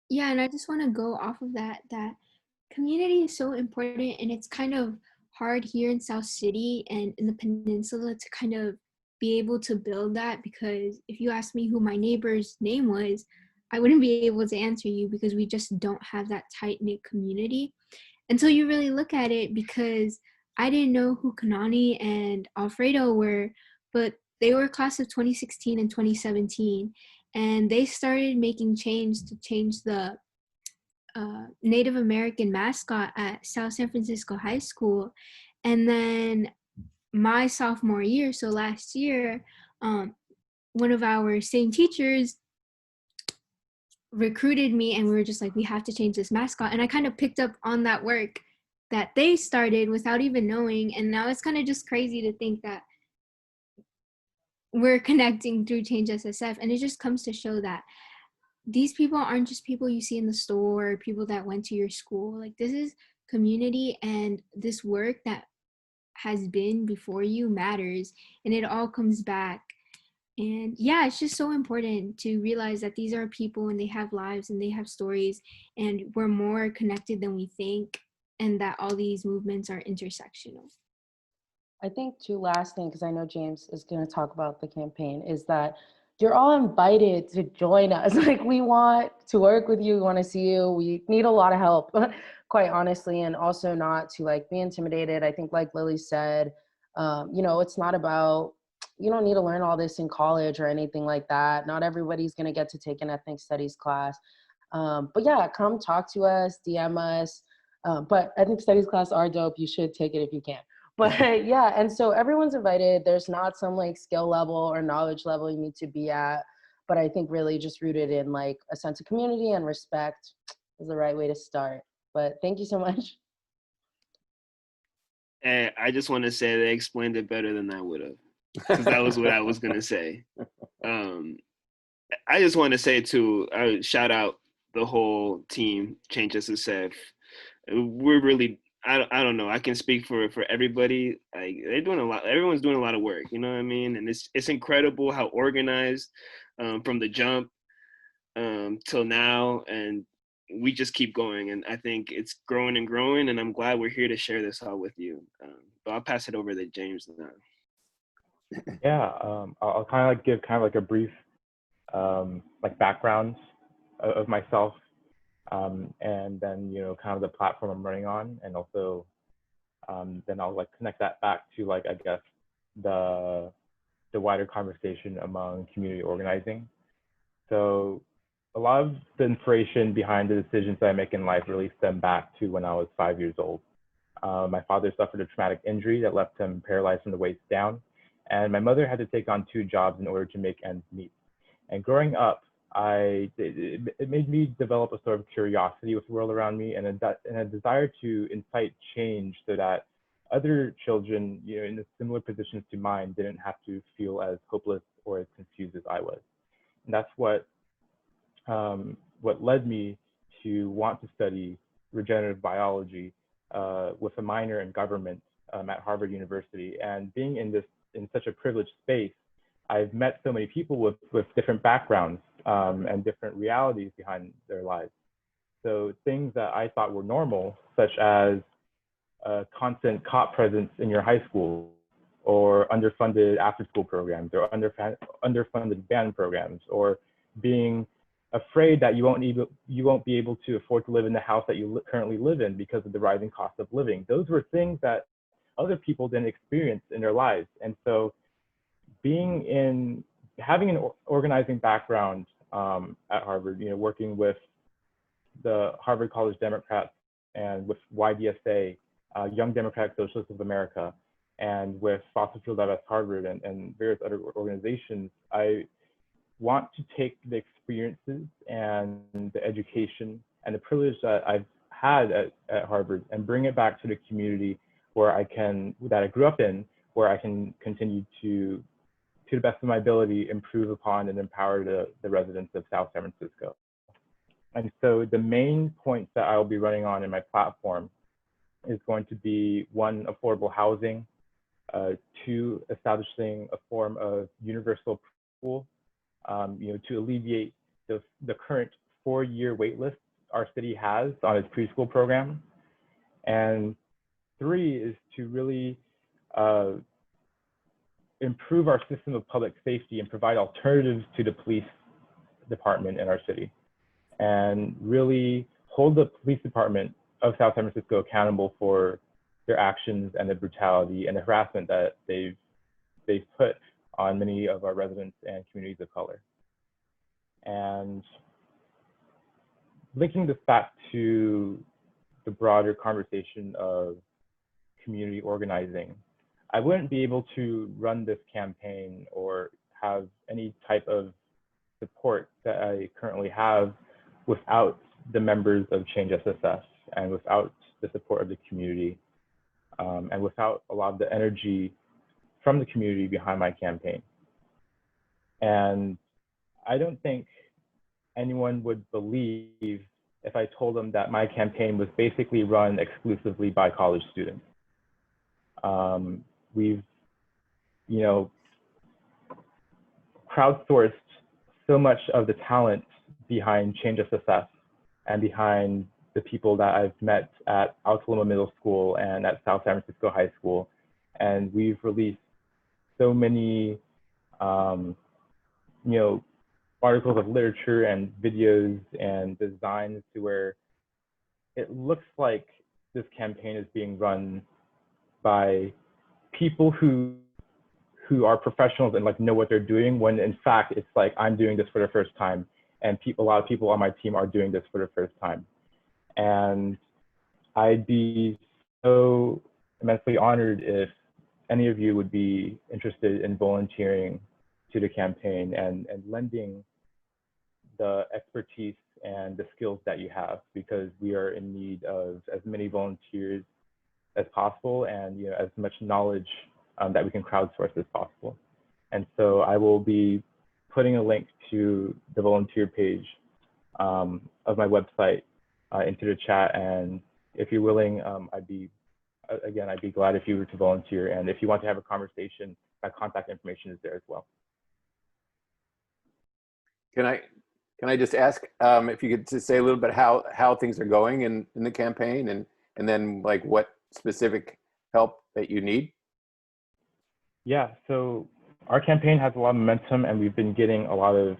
S9: Yeah, and I just want to go off of that community is so important, and it's kind of hard here in South City and in the peninsula to kind of be able to build that, because if you asked me who my neighbor's name was, I wouldn't be able to answer you because we just don't have that tight-knit community until you really look at it, because I didn't know who Kanani and Alfredo were, but they were class of 2016 and 2017, and they started making change to change the Native American mascot at South San Francisco High School. And then my sophomore year, so last year, one of our same teachers recruited me, and we were just like, we have to change this mascot. And I kind of picked up on that work that they started without even knowing. And now it's kind of just crazy to think that we're connecting through Change SSF. And it just comes to show that these people aren't just people you see in the store, people that went to your school. Like, this is community, and this work that has been before you matters, and it all comes back. And yeah, it's just so important to realize that these are people, and they have lives, and they have stories, and we're more connected than we think. and that all these movements are intersectional.
S7: I think two last thing, because I know James is going to talk about the campaign, is that you're all invited to join us. Like, we want to work with you. We want to see you. We need a lot of help, quite honestly, and also not to like be intimidated. I think like Lily said, you know, it's not about, you don't need to learn all this in college or anything like that. Not everybody's going to get to take an ethnic studies class. But yeah, come talk to us, DM us. But ethnic studies class are dope. You should take it if you can. But yeah, and so everyone's invited. There's not some like skill level or knowledge level you need to be at, but I think really just rooted in like a sense of community and respect is the right way to start. But thank you so much.
S3: And I just want to say they explained it better than I would have, because that was what I was gonna say. I just want to say too, shout out the whole team, Change SSF. We're really, I don't know. I can speak for everybody. Like, they're doing a lot. Everyone's doing a lot of work. You know what I mean? And it's incredible how organized from the jump till now, and we just keep going. And I think it's growing and growing. And I'm glad we're here to share this all with you. But I'll pass it over to James now.
S2: Yeah, I'll kind of like give kind of like a brief like background of myself, and then, you know, kind of the platform I'm running on, and also then I'll like connect that back to like, I guess, the wider conversation among community organizing. So a lot of the inspiration behind the decisions that I make in life really stem back to when I was 5 years old. My father suffered a traumatic injury that left him paralyzed from the waist down, and my mother had to take on 2 jobs in order to make ends meet. And growing up, it made me develop a sort of curiosity with the world around me, and a desire to incite change so that other children, you know, in similar positions to mine didn't have to feel as hopeless or as confused as I was. And that's what led me to want to study regenerative biology with a minor in government at Harvard University. And being in such a privileged space, I've met so many people with different backgrounds and different realities behind their lives. So things that I thought were normal, such as constant cop presence in your high school, or underfunded after-school programs, or underfunded band programs, or being afraid that you won't be able to afford to live in the house that you currently live in because of the rising cost of living. Those were things that other people didn't experience in their lives. And so having an organizing background at Harvard, you know, working with the Harvard College Democrats and with YDSA, Young Democratic Socialists of America, and with Fossil Fuel Divest Harvard and various other organizations, I want to take the experiences and the education and the privilege that I've had at Harvard and bring it back to the community that I grew up in, where I can continue to the best of my ability, improve upon and empower the residents of South San Francisco. And so the main points that I will be running on in my platform is going to be 1, affordable housing, 2, establishing a form of universal preschool, you know, to alleviate the current 4-year wait list our city has on its preschool program. And 3 is to really improve our system of public safety and provide alternatives to the police department in our city, and really hold the police department of South San Francisco accountable for their actions and the brutality and the harassment that they've put on many of our residents and communities of color. And linking this back to the broader conversation of community organizing, I wouldn't be able to run this campaign or have any type of support that I currently have without the members of Change SSF and without the support of the community, and without a lot of the energy from the community behind my campaign. And I don't think anyone would believe if I told them that my campaign was basically run exclusively by college students. We've, you know, crowdsourced so much of the talent behind Change SSF and behind the people that I've met at Altaloma Middle School and at South San Francisco High School. And we've released so many, articles of literature and videos and designs to where it looks like this campaign is being run by people who are professionals and like know what they're doing, when in fact it's like I'm doing this for the first time, and a lot of people on my team are doing this for the first time. And I'd be so immensely honored if any of you would be interested in volunteering to the campaign and lending the expertise and the skills that you have, because we are in need of as many volunteers as possible, and as much knowledge that we can crowdsource as possible. And so I will be putting a link to the volunteer page of my website into the chat. And if you're willing, I'd be glad if you were to volunteer. And if you want to have a conversation, my contact information is there as well.
S10: Can I just ask if you could just say a little bit how things are going in the campaign, and then like what specific help that you need?
S2: Yeah, so our campaign has a lot of momentum, and we've been getting a lot of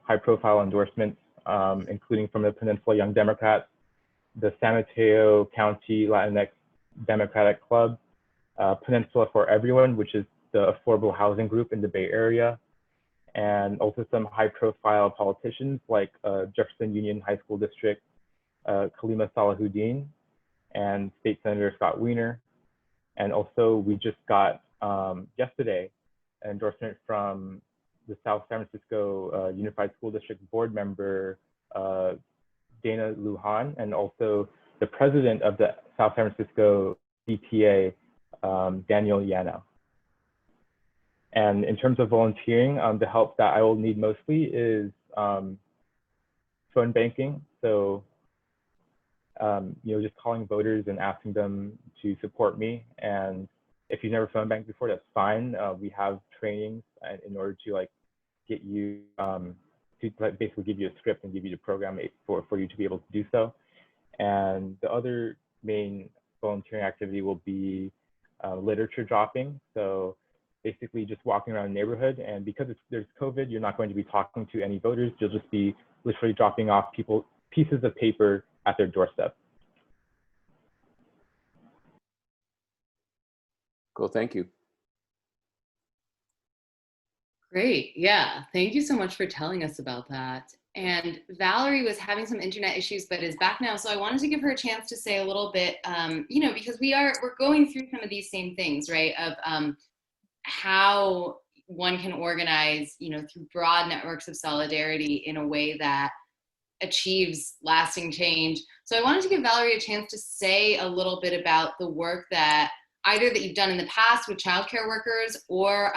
S2: high-profile endorsements, including from the Peninsula Young Democrats, the San Mateo County Latinx Democratic Club, Peninsula for Everyone, which is the affordable housing group in the Bay Area, and also some high-profile politicians like Jefferson Union High School District, Kalima Salahuddin, and State Senator Scott Wiener. And also we just got yesterday an endorsement from the South San Francisco Unified School District board member, Dana Lujan, and also the president of the South San Francisco CTA, Daniel Yano. And in terms of volunteering, the help that I will need mostly is phone banking. So, just calling voters and asking them to support me. And if you've never phone banked before, that's fine. We have trainings in order to like get you to like basically give you a script and give you the program for you to be able to do so. And the other main volunteering activity will be literature dropping. So basically just walking around the neighborhood, and because there's COVID, you're not going to be talking to any voters. You'll just be literally dropping off pieces of paper at their doorstep.
S10: Cool, thank you.
S1: Great, yeah. Thank you so much for telling us about that. And Valerie was having some internet issues, but is back now. So I wanted to give her a chance to say a little bit, because we're going through some of these same things, right? Of how one can organize, through broad networks of solidarity in a way that achieves lasting change. So I wanted to give Valerie a chance to say a little bit about the work that you've done in the past with childcare workers, or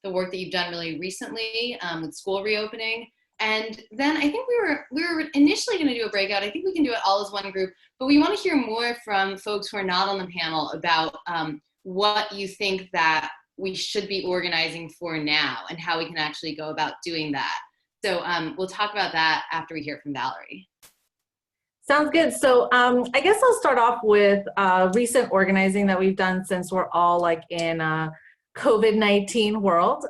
S1: the work that you've done really recently with school reopening. And then I think we were initially going to do a breakout. I think we can do it all as one group, but we want to hear more from folks who are not on the panel about what you think that we should be organizing for now and how we can actually go about doing that. So we'll talk about that after we hear from Valerie.
S5: Sounds good. So I guess I'll start off with recent organizing that we've done since we're all like in COVID-19 world.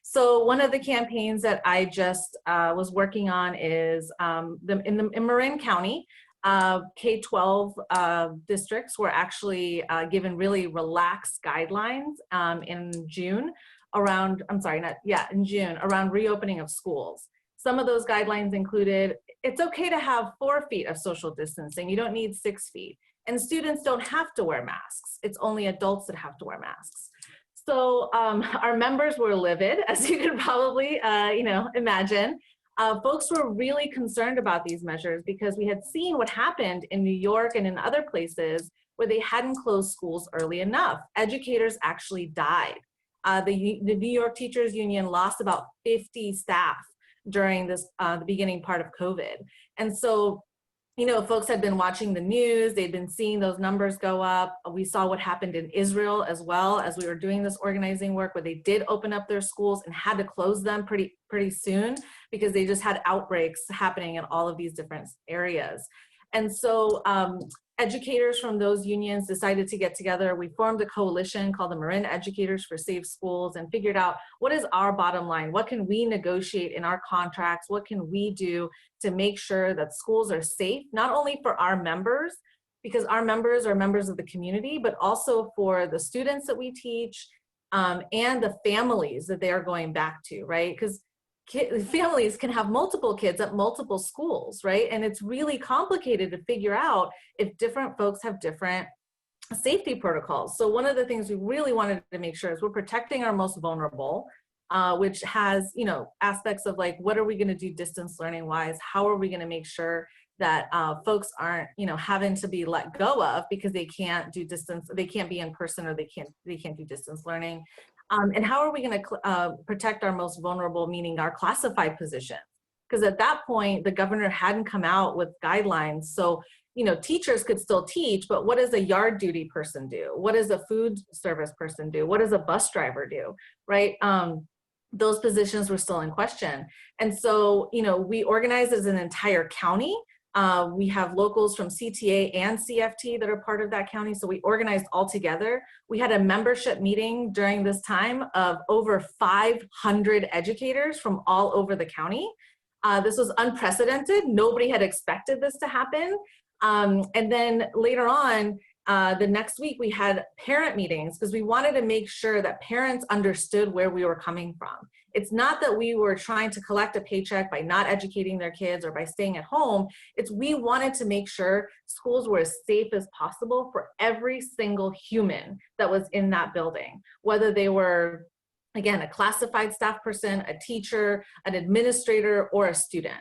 S5: So one of the campaigns that I just was working on is in Marin County, K-12 districts were actually given really relaxed guidelines in June around reopening of schools. Some of those guidelines included, it's okay to have 4 feet of social distancing. You don't need 6 feet. And students don't have to wear masks. It's only adults that have to wear masks. So our members were livid, as you can probably imagine. Folks were really concerned about these measures because we had seen what happened in New York and in other places where they hadn't closed schools early enough. Educators actually died. The New York Teachers Union lost about 50 staff during this the beginning part of COVID. And so, folks had been watching the news, they'd been seeing those numbers go up. We saw what happened in Israel as well as we were doing this organizing work, where they did open up their schools and had to close them pretty soon because they just had outbreaks happening in all of these different areas. And so educators from those unions decided to get together. We formed a coalition called the Marin Educators for Safe Schools and figured out what is our bottom line? What can we negotiate in our contracts? What can we do to make sure that schools are safe, not only for our members, because our members are members of the community, but also for the students that we teach and the families that they are going back to, right? Because families can have multiple kids at multiple schools, right? And it's really complicated to figure out if different folks have different safety protocols. So one of the things we really wanted to make sure is we're protecting our most vulnerable, which has, you know, aspects of like, what are we going to do distance learning wise? How are we going to make sure that folks aren't, you know, having to be let go of because they can't do distance, they can't be in person, or they can't do distance learning. And how are we going to protect our most vulnerable, meaning our classified positions? Because at that point, the governor hadn't come out with guidelines. So, you know, teachers could still teach, but what does a yard duty person do? What does a food service person do? What does a bus driver do, right? Those positions were still in question. And so, you know, we organized as an entire county. We have locals from CTA and CFT that are part of that county. So we organized all together. We had a membership meeting during this time of over 500 educators from all over the county. This was unprecedented. Nobody had expected this to happen. And then later on, the next week, we had parent meetings because we wanted to make sure that parents understood where we were coming from. It's not that we were trying to collect a paycheck by not educating their kids or by staying at home. It's we wanted to make sure schools were as safe as possible for every single human that was in that building, whether they were, again, a classified staff person, a teacher, an administrator, or a student.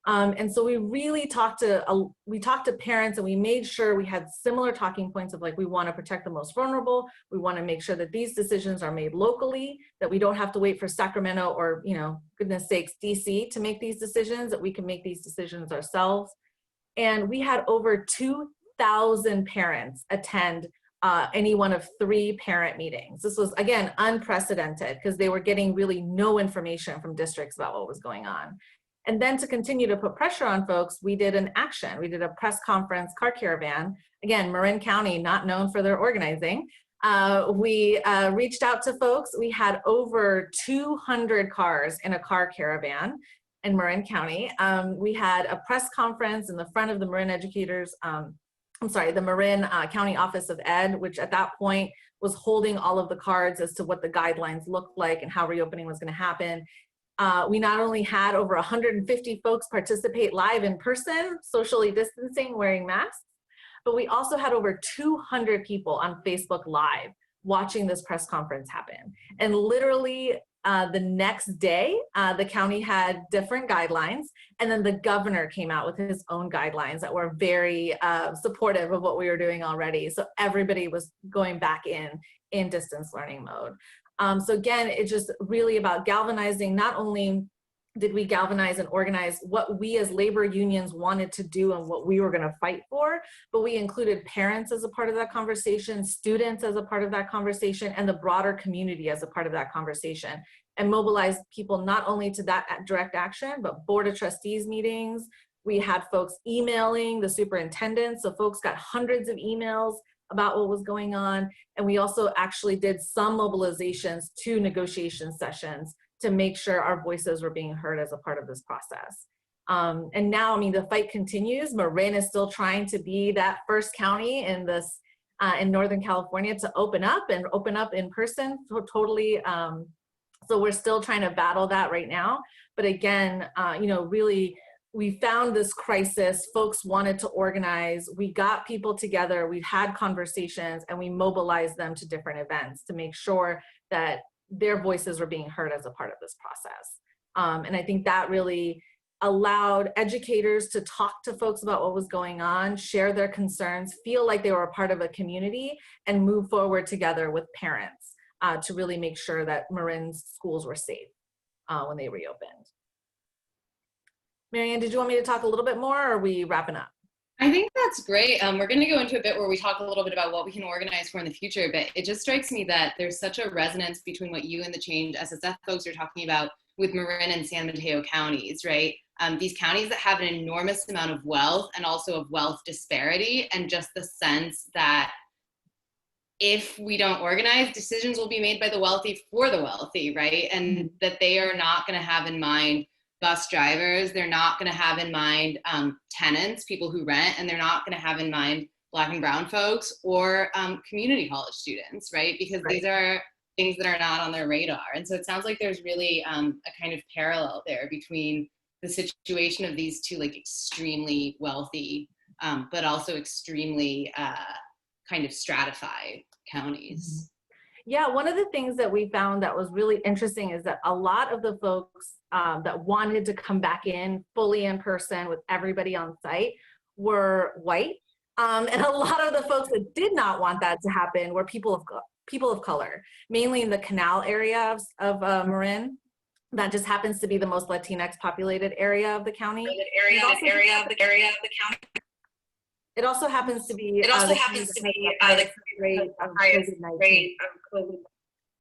S5: And so we really talked to parents, and we made sure we had similar talking points of like, we want to protect the most vulnerable. We want to make sure that these decisions are made locally, that we don't have to wait for Sacramento or, you know, goodness sakes, DC to make these decisions, that we can make these decisions ourselves. And we had over 2,000 parents attend any one of 3 parent meetings. This was, again, unprecedented because they were getting really no information from districts about what was going on. And then to continue to put pressure on folks, we did an action. We did a press conference car caravan. Again, Marin County, not known for their organizing. We reached out to folks. We had over 200 cars in a car caravan in Marin County. We had a press conference in the front of the Marin Educators, the Marin County Office of Ed, which at that point was holding all of the cards as to what the guidelines looked like and how reopening was going to happen. We not only had over 150 folks participate live in person, socially distancing, wearing masks, but we also had over 200 people on Facebook Live watching this press conference happen. And literally the next day, the county had different guidelines, and then the governor came out with his own guidelines that were very supportive of what we were doing already. So everybody was going back in distance learning mode. So again, it's just really about galvanizing. Not only did we galvanize and organize what we as labor unions wanted to do and what we were going to fight for, but we included parents as a part of that conversation, students as a part of that conversation, and the broader community as a part of that conversation, and mobilized people not only to that direct action, but board of trustees meetings. We had folks emailing the superintendent, so folks got hundreds of emails about what was going on. And we also actually did some mobilizations to negotiation sessions to make sure our voices were being heard as a part of this process. And now, I mean, the fight continues. Marin is still trying to be that first county in this, in Northern California to open up in person totally. So we're still trying to battle that right now. But again, you know, really, we found this crisis, folks wanted to organize, we got people together, we had conversations, and we mobilized them to different events to make sure that their voices were being heard as a part of this process. And I think that really allowed educators to talk to folks about what was going on, share their concerns, feel like they were a part of a community, and move forward together with parents to really make sure that Marin's schools were safe when they reopened. Marianne, did you want me to talk a little bit more, or are we wrapping up?
S1: I think that's great. We're going to go into a bit where we talk a little bit about what we can organize for in the future, but it just strikes me that there's such a resonance between what you and the Change SSF folks are talking about with Marin and San Mateo counties, right? these counties that have an enormous amount of wealth and also of wealth disparity, and just the sense that if we don't organize, decisions will be made by the wealthy for the wealthy, right? And that they are not going to have in mind bus drivers, they're not going to have in mind tenants, people who rent, and they're not going to have in mind Black and brown folks or community college students, right? Because these are things that are not on their radar. And so it sounds like there's really a kind of parallel there between the situation of these two like extremely wealthy, but also extremely kind of stratified counties.
S5: Yeah, one of the things that we found that was really interesting is that a lot of the folks that wanted to come back in fully in person with everybody on site were white. And a lot of the folks that did not want that to happen were people of color, mainly in the canal area of Marin. That just happens to be the most Latinx populated area of the county. It also happens to be the rate of COVID-19.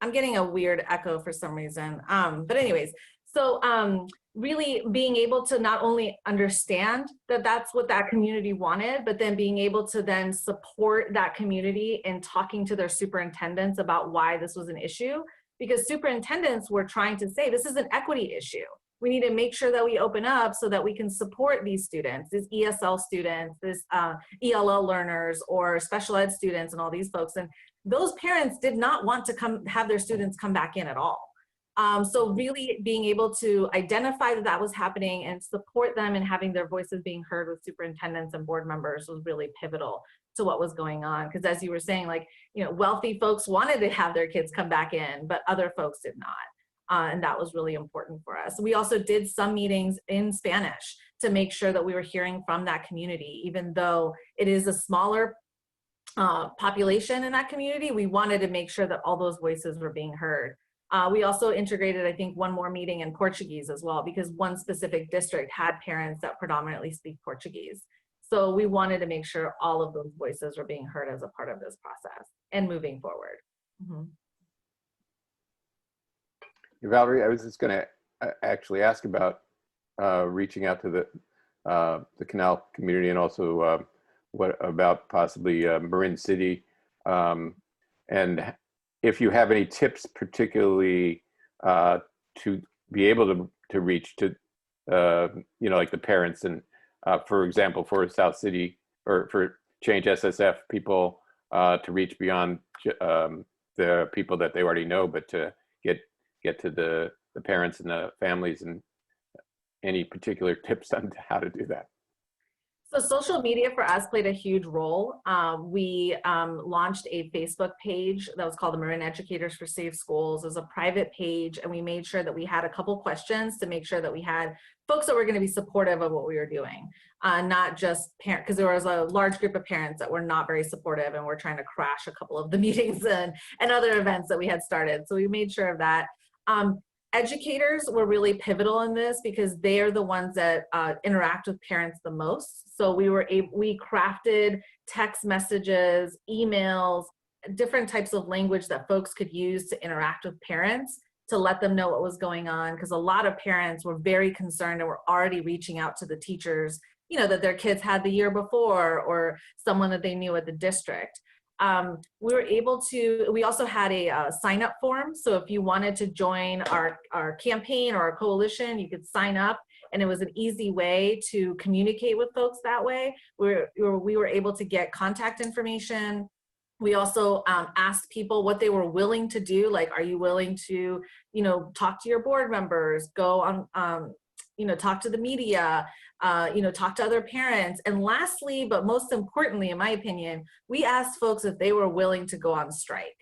S5: I'm getting a weird echo for some reason. But anyways, so really being able to not only understand that that's what that community wanted, but then being able to then support that community in talking to their superintendents about why this was an issue, because superintendents were trying to say this is an equity issue. We need to make sure that we open up so that we can support these students, these ESL students, this ELL learners, or special ed students, and all these folks. And those parents did not want to have their students come back in at all. So really being able to identify that was happening and support them and having their voices being heard with superintendents and board members was really pivotal to what was going on. Because as you were saying, like, you know, wealthy folks wanted to have their kids come back in, but other folks did not. And that was really important for us. We also did some meetings in Spanish to make sure that we were hearing from that community. Even though it is a smaller population in that community, we wanted to make sure that all those voices were being heard. We also integrated, I think, one more meeting in Portuguese as well, because one specific district had parents that predominantly speak Portuguese. So we wanted to make sure all of those voices were being heard as a part of this process and moving forward. Mm-hmm.
S10: Valerie, I was just going to actually ask about reaching out to the Canal community, and also what about possibly Marin City, and if you have any tips, particularly to be able to reach to, you know, like the parents, and for example, for South City or for Change SSF people to reach beyond the people that they already know, but to get to the parents and the families, and any particular tips on how to do that?
S5: So social media for us played a huge role. We launched a Facebook page that was called the Marin Educators for Safe Schools. It was a private page, and we made sure that we had a couple questions to make sure that we had folks that were going to be supportive of what we were doing, not just parents, because there was a large group of parents that were not very supportive and were trying to crash a couple of the meetings and other events that we had started. So we made sure of that. Educators were really pivotal in this because they are the ones that interact with parents the most. So we crafted text messages, emails, different types of language that folks could use to interact with parents to let them know what was going on, because a lot of parents were very concerned and were already reaching out to the teachers, you know, that their kids had the year before, or someone that they knew at the district. We also had a sign-up form. So if you wanted to join our campaign or our coalition, you could sign up, and it was an easy way to communicate with folks that way. We were able to get contact information. We also asked people what they were willing to do. Like, are you willing to, you know, talk to your board members, go on, you know, talk to the media, you know, talk to other parents. And lastly, but most importantly, in my opinion, we asked folks if they were willing to go on strike.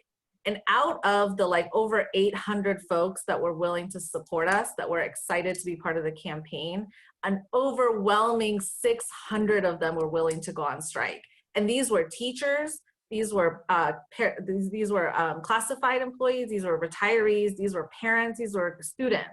S5: And out of the like over 800 folks that were willing to support us, that were excited to be part of the campaign, an overwhelming 600 of them were willing to go on strike. And these were teachers, these were classified employees, these were retirees, these were parents, these were students.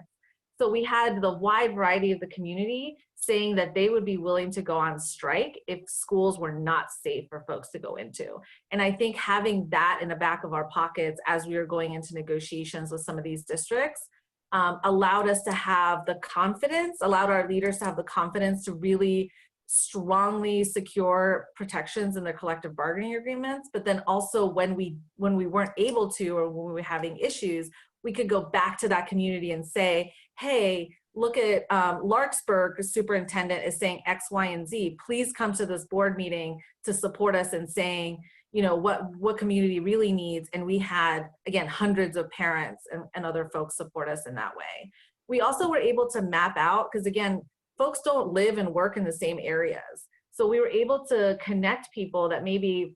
S5: So we had the wide variety of the community saying that they would be willing to go on strike if schools were not safe for folks to go into. And I think having that in the back of our pockets as we were going into negotiations with some of these districts allowed us to have the confidence, allowed our leaders to have the confidence to really strongly secure protections in their collective bargaining agreements. But then also when we weren't able to, or when we were having issues, we could go back to that community and say, hey, look at Larkspur superintendent is saying X, Y, and Z. Please come to this board meeting to support us in saying, you know, what community really needs. And we had, again, hundreds of parents and other folks support us in that way. We also were able to map out, because again, folks don't live and work in the same areas. So we were able to connect people that maybe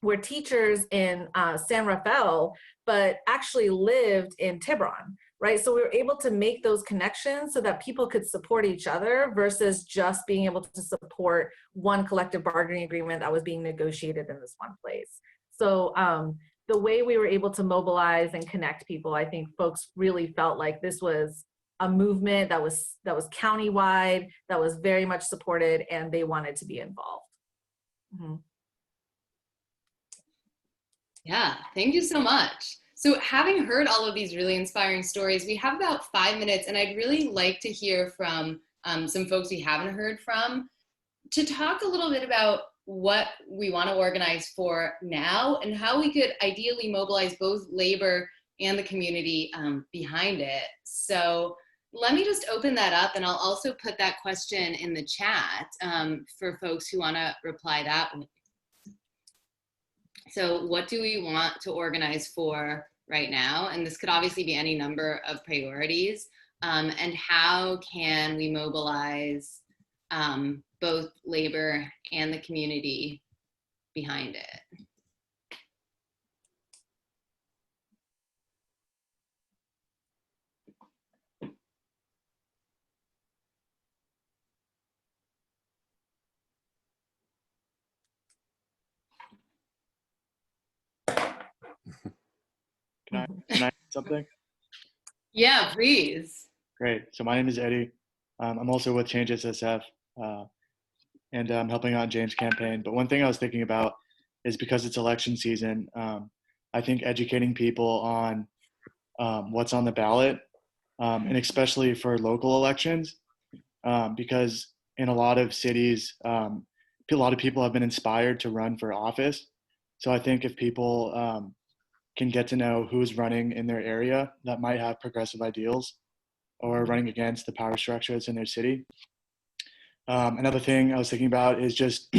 S5: were teachers in San Rafael, but actually lived in Tiburon, right? So we were able to make those connections so that people could support each other versus just being able to support one collective bargaining agreement that was being negotiated in this one place. So the way we were able to mobilize and connect people, I think folks really felt like this was a movement that was countywide, that was very much supported, and they wanted to be involved. Mm-hmm.
S1: Yeah, thank you so much. So having heard all of these really inspiring stories, we have about 5 minutes, and I'd really like to hear from some folks we haven't heard from to talk a little bit about what we want to organize for now and how we could ideally mobilize both labor and the community behind it. So let me just open that up, and I'll also put that question in the chat for folks who want to reply that way. So what do we want to organize for right now? And this could obviously be any number of priorities. And how can we mobilize both labor and the community behind it?
S11: Can I add something?
S1: Yeah, please.
S11: Great. So my name is Eddie. I'm also with Change SSF, and I'm helping out James' campaign. But one thing I was thinking about is because it's election season, I think educating people on what's on the ballot, and especially for local elections, because in a lot of cities, a lot of people have been inspired to run for office. So I think if people can get to know who's running in their area that might have progressive ideals or running against the power structure that's in their city. Another thing I was thinking about is just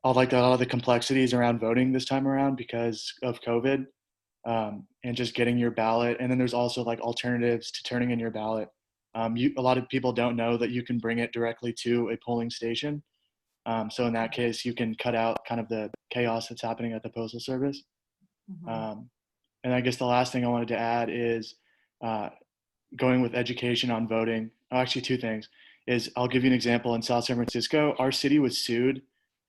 S11: all of the complexities around voting this time around because of COVID, and just getting your ballot. And then there's also like alternatives to turning in your ballot. A lot of people don't know that you can bring it directly to a polling station. So in that case, you can cut out kind of the chaos that's happening at the Postal Service. Mm-hmm. And I guess the last thing I wanted to add is going with education on voting. Oh, actually, two things. Is I'll give you an example. In South San Francisco, our city was sued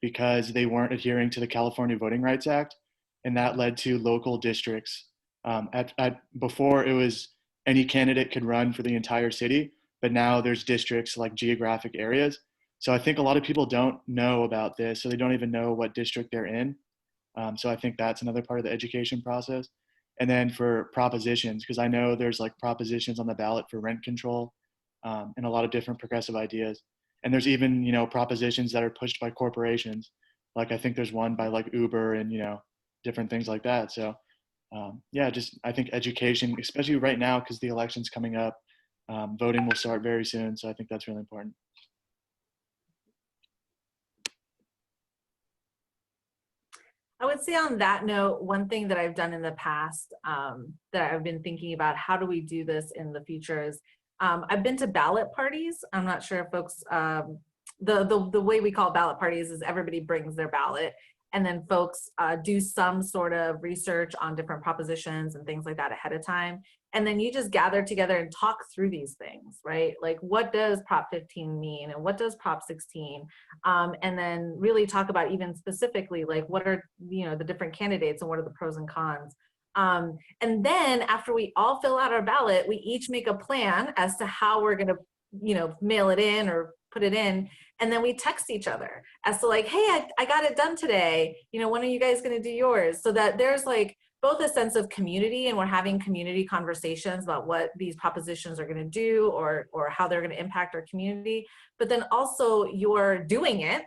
S11: because they weren't adhering to the California Voting Rights Act, and that led to local districts. Before, it was any candidate could run for the entire city, but now there's districts like geographic areas. So I think a lot of people don't know about this, so they don't even know what district they're in. So I think that's another part of the education process. And then for propositions, because I know there's like propositions on the ballot for rent control, and a lot of different progressive ideas. And there's even, you know, propositions that are pushed by corporations. Like I think there's one by like Uber and, you know, different things like that. So yeah, just I think education, especially right now, because the election's coming up, voting will start very soon. So I think that's really important.
S5: I would say on that note, one thing that I've done in the past that I've been thinking about, how do we do this in the future, is I've been to ballot parties. I'm not sure if folks, the way we call ballot parties is everybody brings their ballot, and then folks do some sort of research on different propositions and things like that ahead of time. And then you just gather together and talk through these things, right? Like, what does Prop 15 mean? And what does Prop 16? And then really talk about even specifically, like, what are, you know, the different candidates and what are the pros and cons? And then after we all fill out our ballot, we each make a plan as to how we're going to, you know, mail it in or put it in. And then we text each other as to like, hey, I got it done today. You know, when are you guys going to do yours? So that there's like both a sense of community, and we're having community conversations about what these propositions are going to do or how they're going to impact our community, but then also you're doing it.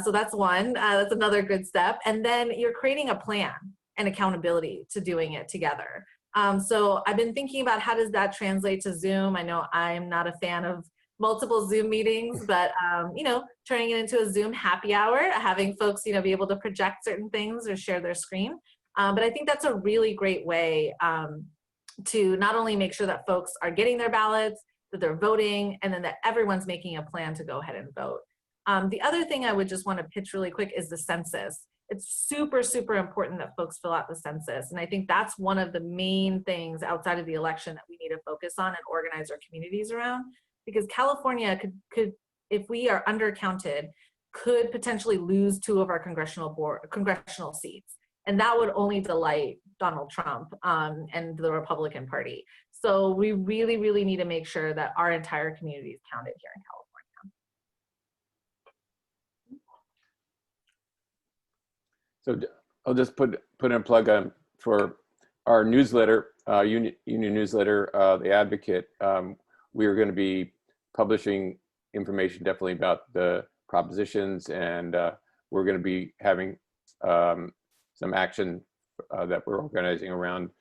S5: So that's one, that's another good step. And then you're creating a plan and accountability to doing it together. So I've been thinking about how does that translate to Zoom. I know I'm not a fan of multiple Zoom meetings, but you know, turning it into a Zoom happy hour, having folks, you know, be able to project certain things or share their screen. But I think that's a really great way to not only make sure that folks are getting their ballots, that they're voting, and then that everyone's making a plan to go ahead and vote. The other thing I would just want to pitch really quick is the census. It's super, super important that folks fill out the census. And I think that's one of the main things outside of the election that we need to focus on and organize our communities around. Because California could if we are undercounted, could potentially lose 2 of our congressional seats. And that would only delight Donald Trump and the Republican Party. So we really, really need to make sure that our entire community is counted here in California.
S10: So I'll just put in a plug on for our newsletter, union newsletter, The Advocate. We are going to be publishing information definitely about the propositions, and we're going to be having some action that we're organizing around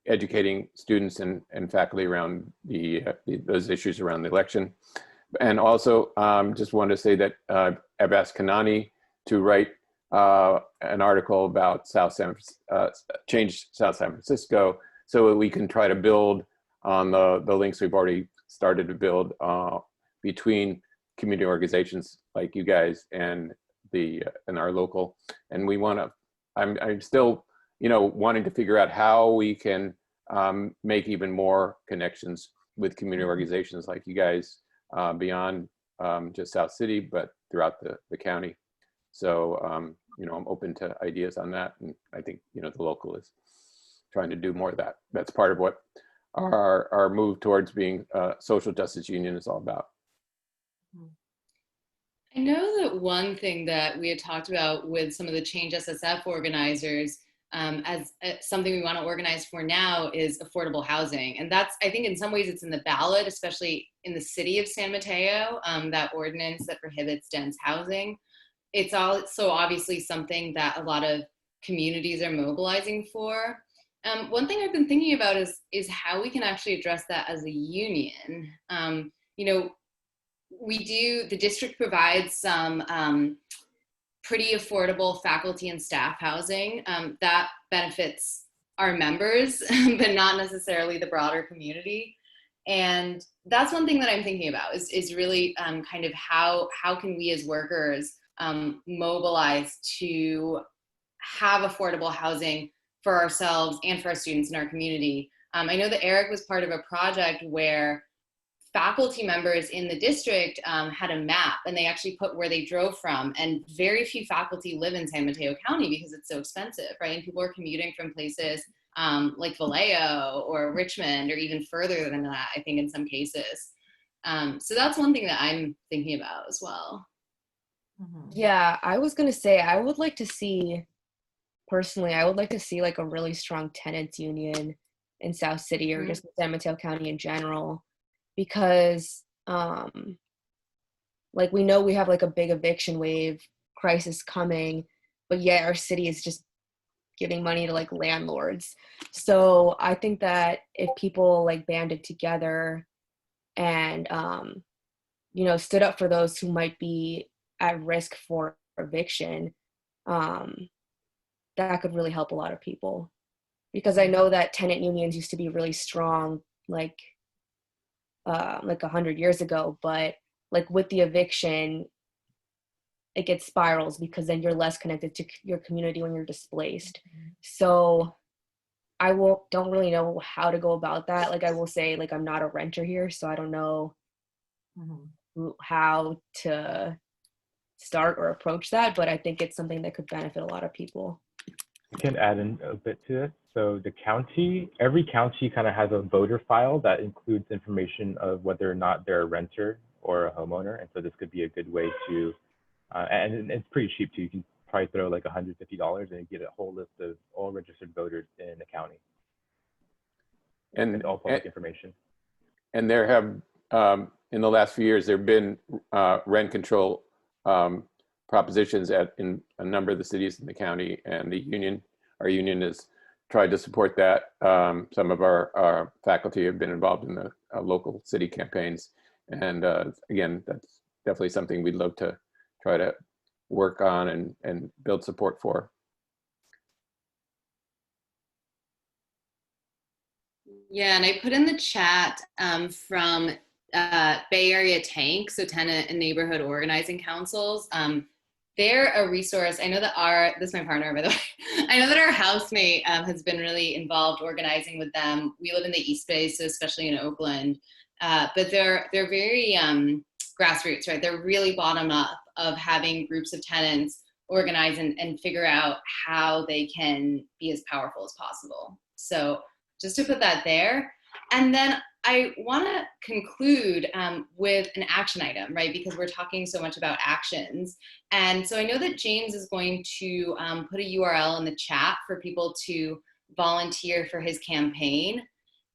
S10: educating students and faculty around those issues around the election. And also just wanted to say that I've asked Kanani to write an article about change South San Francisco, so that we can try to build on the links we've already started to build between community organizations like you guys and our local. And we want to, I'm still, you know, wanting to figure out how we can make even more connections with community organizations like you guys beyond just South City, but throughout the county. So, you know, I'm open to ideas on that. And I think, you know, the local is trying to do more of that. That's part of what our move towards being a social justice union is all about.
S1: I know that one thing that we had talked about with some of the Change SSF organizers as something we want to organize for now is affordable housing. And that's, I think in some ways it's in the ballot, especially in the city of San Mateo, that ordinance that prohibits dense housing. It's also obviously something that a lot of communities are mobilizing for. One thing I've been thinking about is how we can actually address that as a union. You know, the district provides some pretty affordable faculty and staff housing that benefits our members, but not necessarily the broader community. And that's one thing that I'm thinking about is really kind of how can we as workers mobilize to have affordable housing for ourselves and for our students in our community. I know that Eric was part of a project where faculty members in the district had a map, and they actually put where they drove from, and very few faculty live in San Mateo County because it's so expensive, right? And people are commuting from places like Vallejo or Richmond or even further than that, I think in some cases. So that's one thing that I'm thinking about as well.
S8: Yeah, I was gonna say I would like to see, personally, I would like to see like a really strong tenants union in South City or just San Mateo County in general, because like we know we have like a big eviction wave crisis coming, but yet our city is just giving money to like landlords. So I think that if people like banded together and you know, stood up for those who might be at risk for eviction, that could really help a lot of people. Because I know that tenant unions used to be really strong like 100 years ago, but like with the eviction, it gets spirals because then you're less connected to your community when you're displaced. So I don't really know how to go about that. Like I will say, like I'm not a renter here, so I don't know how to start or approach that, but I think it's something that could benefit a lot of people.
S2: I can add in a bit to it. So every county kind of has a voter file that includes information of whether or not they're a renter or a homeowner. And so this could be a good way to, and it's pretty cheap too. You can probably throw like $150 and get a whole list of all registered voters in the county. And all public information.
S10: And there have, in the last few years, there have been rent control propositions in a number of the cities in the county, and our union has tried to support that. Some of our faculty have been involved in the local city campaigns. And again, that's definitely something we'd love to try to work on and build support for.
S1: Yeah, and I put in the chat from Bay Area Tank, so tenant and neighborhood organizing councils. They're a resource. I know that this is my partner, by the way. I know that our housemate has been really involved organizing with them. We live in the East Bay, so especially in Oakland, but they're very grassroots, right? They're really bottom up of having groups of tenants organize and figure out how they can be as powerful as possible. So just to put that there. And then I want to conclude with an action item, right? Because we're talking so much about actions. And so I know that James is going to put a URL in the chat for people to volunteer for his campaign.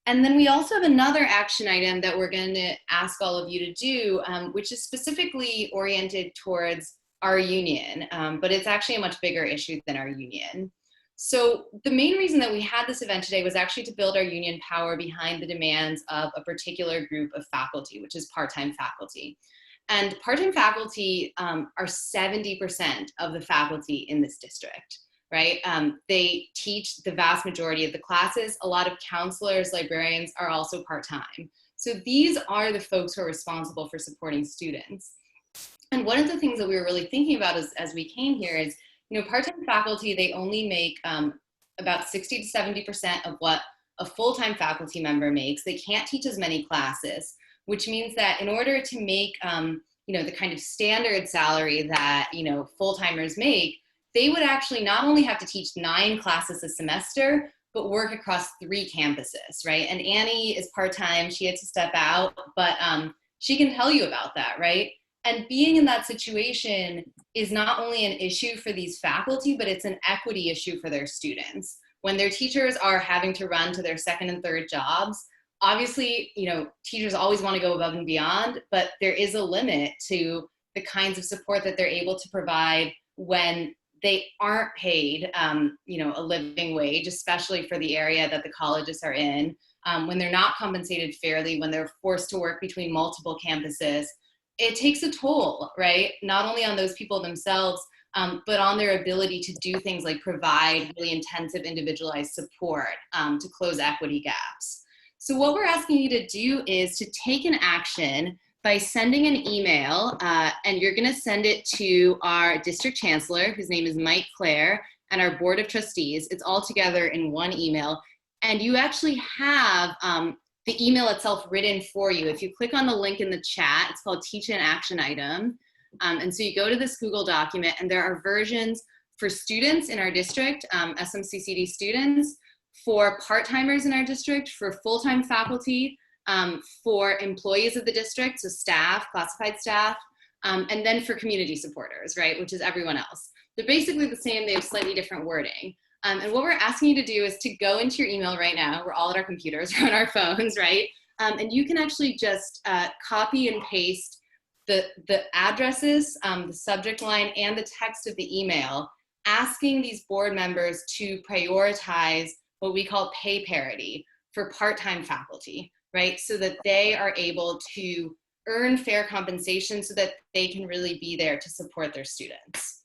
S1: And then we also have another action item that we're going to ask all of you to do, which is specifically oriented towards our union, but it's actually a much bigger issue than our union. So the main reason that we had this event today was actually to build our union power behind the demands of a particular group of faculty, which is part-time faculty. And part-time faculty are 70% of the faculty in this district, right? They teach the vast majority of the classes. A lot of counselors, librarians are also part-time. So these are the folks who are responsible for supporting students. And one of the things that we were really thinking about as we came here is, you know, part-time faculty, they only make about 60 to 70% of what a full-time faculty member makes. They can't teach as many classes, which means that in order to make, you know, the kind of standard salary that, you know, full-timers make, they would actually not only have to teach 9 classes a semester, but work across 3 campuses, right? And Annie is part-time, she had to step out, but she can tell you about that, right? And being in that situation is not only an issue for these faculty, but it's an equity issue for their students. When their teachers are having to run to their 2nd and 3rd jobs, obviously, you know, teachers always want to go above and beyond, but there is a limit to the kinds of support that they're able to provide when they aren't paid, you know, a living wage, especially for the area that the colleges are in, when they're not compensated fairly, when they're forced to work between multiple campuses. It takes a toll, right? Not only on those people themselves, but on their ability to do things like provide really intensive individualized support to close equity gaps. So what we're asking you to do is to take an action by sending an email, and you're gonna send it to our district chancellor, whose name is Mike Clare, and our board of trustees. It's all together in one email. And you actually have the email itself written for you. If you click on the link in the chat, it's called Teach an Action Item. And so you go to this Google document, and there are versions for students in our district, SMCCD students, for part-timers in our district, for full-time faculty, for employees of the district, so staff, classified staff, and then for community supporters, right, which is everyone else. They're basically the same, they have slightly different wording. And what we're asking you to do is to go into your email right now. We're all at our computers, we're on our phones, right? And you can actually just copy and paste the addresses, the subject line, and the text of the email, asking these board members to prioritize what we call pay parity for part-time faculty, right? So that they are able to earn fair compensation so that they can really be there to support their students.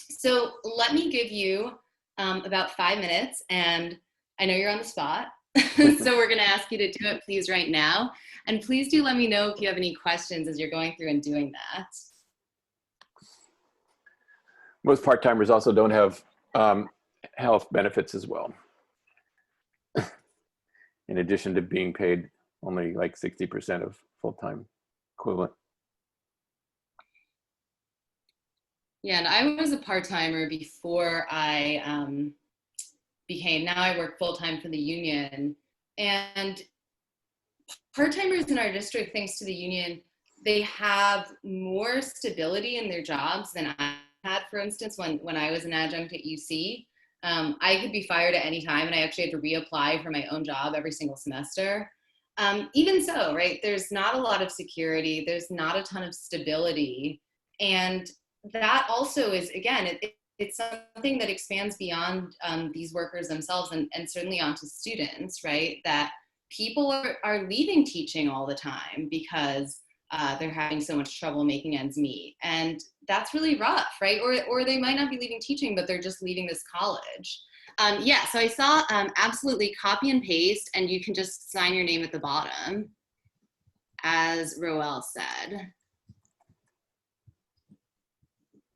S1: So let me give you about 5 minutes, and I know you're on the spot, so we're gonna ask you to do it please right now. And please do let me know if you have any questions as you're going through and doing that.
S10: Most part-timers also don't have health benefits as well. In addition to being paid only like 60% of full-time equivalent.
S1: Yeah, and I was a part-timer before I now I work full-time for the union. And part-timers in our district, thanks to the union, they have more stability in their jobs than I had, for instance, when I was an adjunct at UC. I could be fired at any time, and I actually had to reapply for my own job every single semester. Even so, right, there's not a lot of security, there's not a ton of stability, and that also is, again, it's something that expands beyond these workers themselves and certainly onto students, right, that people are leaving teaching all the time because they're having so much trouble making ends meet. And that's really rough, right? Or they might not be leaving teaching, but they're just leaving this college. Yeah, so I saw absolutely copy and paste, and you can just sign your name at the bottom, as Roel said.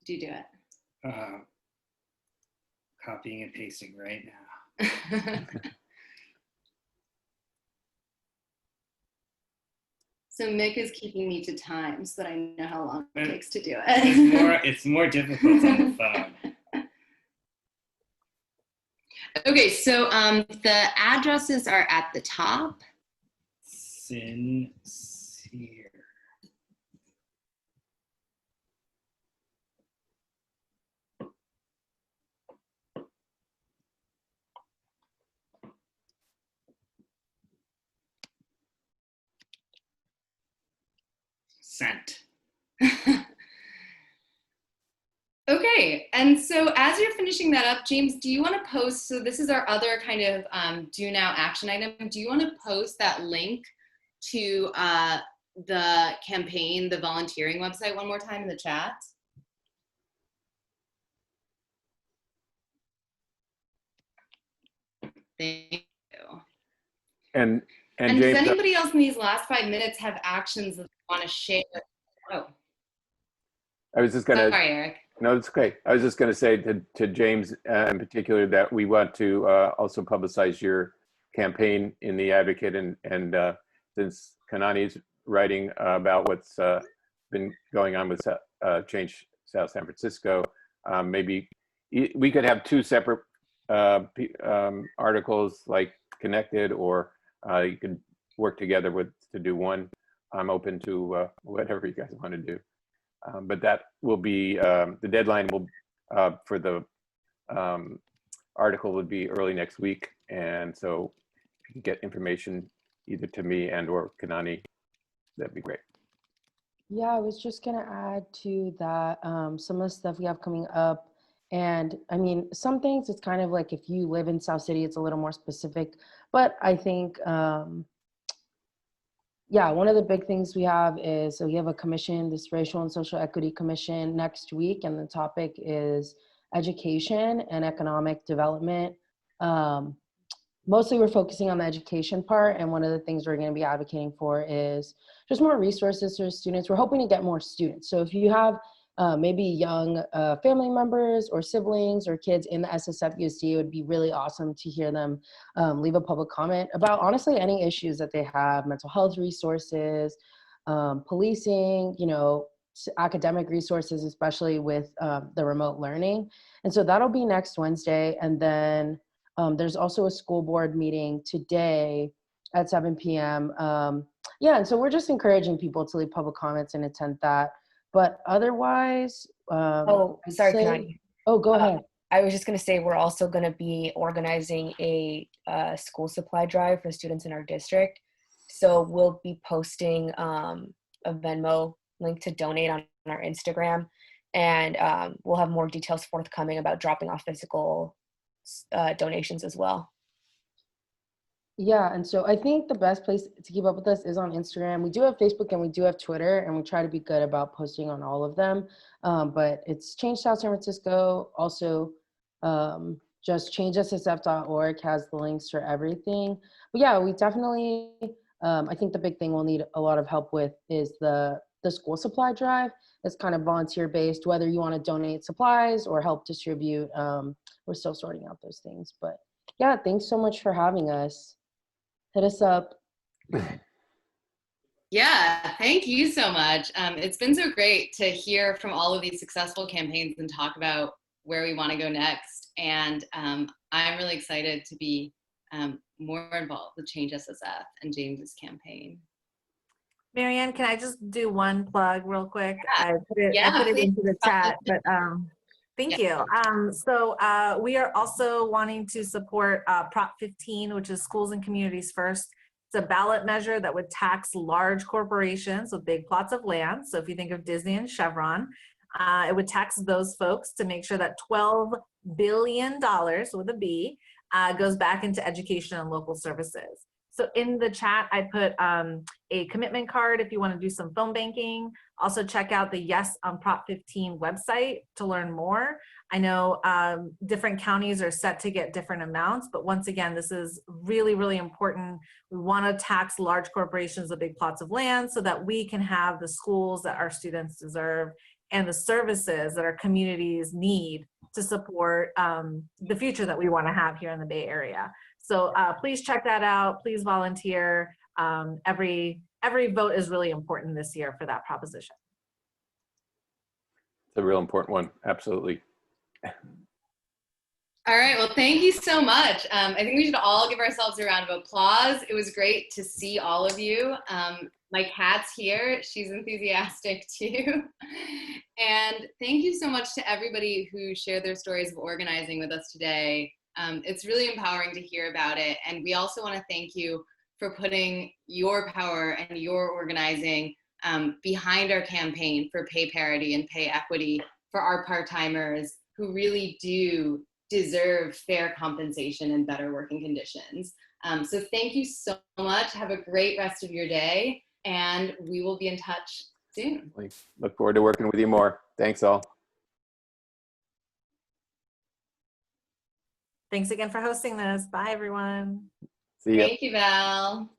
S1: Do you do it?
S12: Copying and pasting right now.
S1: So Mick is keeping me to time so that I know how long it takes to do it.
S12: It's more difficult on the phone.
S1: Okay, so the addresses are at the top.
S12: Sincere. Sent.
S1: Okay, and so as you're finishing that up, James, do you want to post, so this is our other kind of do now action item, do you want to post that link to the campaign, the volunteering website one more time in the chat? Thank you.
S10: And
S1: And
S10: James,
S1: does anybody else in these last 5 minutes have actions that they want to share? Oh,
S10: I was just going to.
S1: Sorry, Eric.
S10: No, it's okay. I was just going to say to James in particular that we want to also publicize your campaign in the Advocate, and since Kanani's writing about what's been going on with Change South San Francisco, maybe we could have two separate articles like connected, or you could work together to do one. I'm open to whatever you guys want to do. But that will be, the deadline will, for the article would be early next week. And so if you can get information either to me and or Kanani, that'd be great.
S7: Yeah, I was just gonna add to that some of the stuff we have coming up. And I mean, some things it's kind of like if you live in South City, it's a little more specific. But I think, yeah, one of the big things we have is, so we have a commission, this Racial and Social Equity Commission next week, and the topic is education and economic development. Mostly we're focusing on the education part, and one of the things we're going to be advocating for is just more resources for students. We're hoping to get more students. So if you have maybe young family members or siblings or kids in the SSF USD, it would be really awesome to hear them leave a public comment about honestly any issues that they have, mental health resources, policing, you know, academic resources, especially with the remote learning. And so that'll be next Wednesday. And then there's also a school board meeting today at 7 p.m. Yeah, and so we're just encouraging people to leave public comments and attend that. But otherwise,
S8: oh, sorry, Kanani.
S7: Oh, go ahead.
S8: I was just going to say we're also going to be organizing a school supply drive for students in our district. So we'll be posting a Venmo link to donate on our Instagram, and we'll have more details forthcoming about dropping off physical donations as well.
S7: Yeah, and so I think the best place to keep up with us is on Instagram. We do have Facebook and we do have Twitter, and we try to be good about posting on all of them. But it's Change South San Francisco. Also, just changeSSF.org has the links for everything. But yeah, we definitely, I think the big thing we'll need a lot of help with is the school supply drive. It's kind of volunteer based, whether you want to donate supplies or help distribute. We're still sorting out those things. But yeah, thanks so much for having us. Hit us up.
S1: Yeah, thank you so much. It's been so great to hear from all of these successful campaigns and talk about where we want to go next. And I'm really excited to be more involved with Change SSF and James's campaign.
S5: Marianne, can I just do one plug real quick?
S1: Yeah.
S5: I put it into the chat, but Thank
S1: Yeah.
S5: you. We are also wanting to support Prop 15, which is Schools and Communities First. It's a ballot measure that would tax large corporations with big plots of land. So if you think of Disney and Chevron, it would tax those folks to make sure that $12 billion with a B goes back into education and local services. So in the chat, I put a commitment card if you want to do some phone banking. Also check out the Yes on Prop 15 website to learn more. I know different counties are set to get different amounts, but once again, this is really, really important. We want to tax large corporations with big plots of land so that we can have the schools that our students deserve and the services that our communities need to support the future that we want to have here in the Bay Area. So please check that out. Please volunteer. Every vote is really important this year for that proposition.
S10: It's a real important one. Absolutely.
S1: All right, well, thank you so much. I think we should all give ourselves a round of applause. It was great to see all of you. My cat's here, she's enthusiastic too. And thank you so much to everybody who shared their stories of organizing with us today. It's really empowering to hear about it. And we also want to thank you for putting your power and your organizing behind our campaign for pay parity and pay equity for our part-timers who really do deserve fair compensation and better working conditions. So thank you so much. Have a great rest of your day, and we will be in touch soon.
S10: Look forward to working with you more. Thanks all.
S5: Thanks again for hosting this. Bye, everyone.
S10: See ya.
S1: Thank you, Val.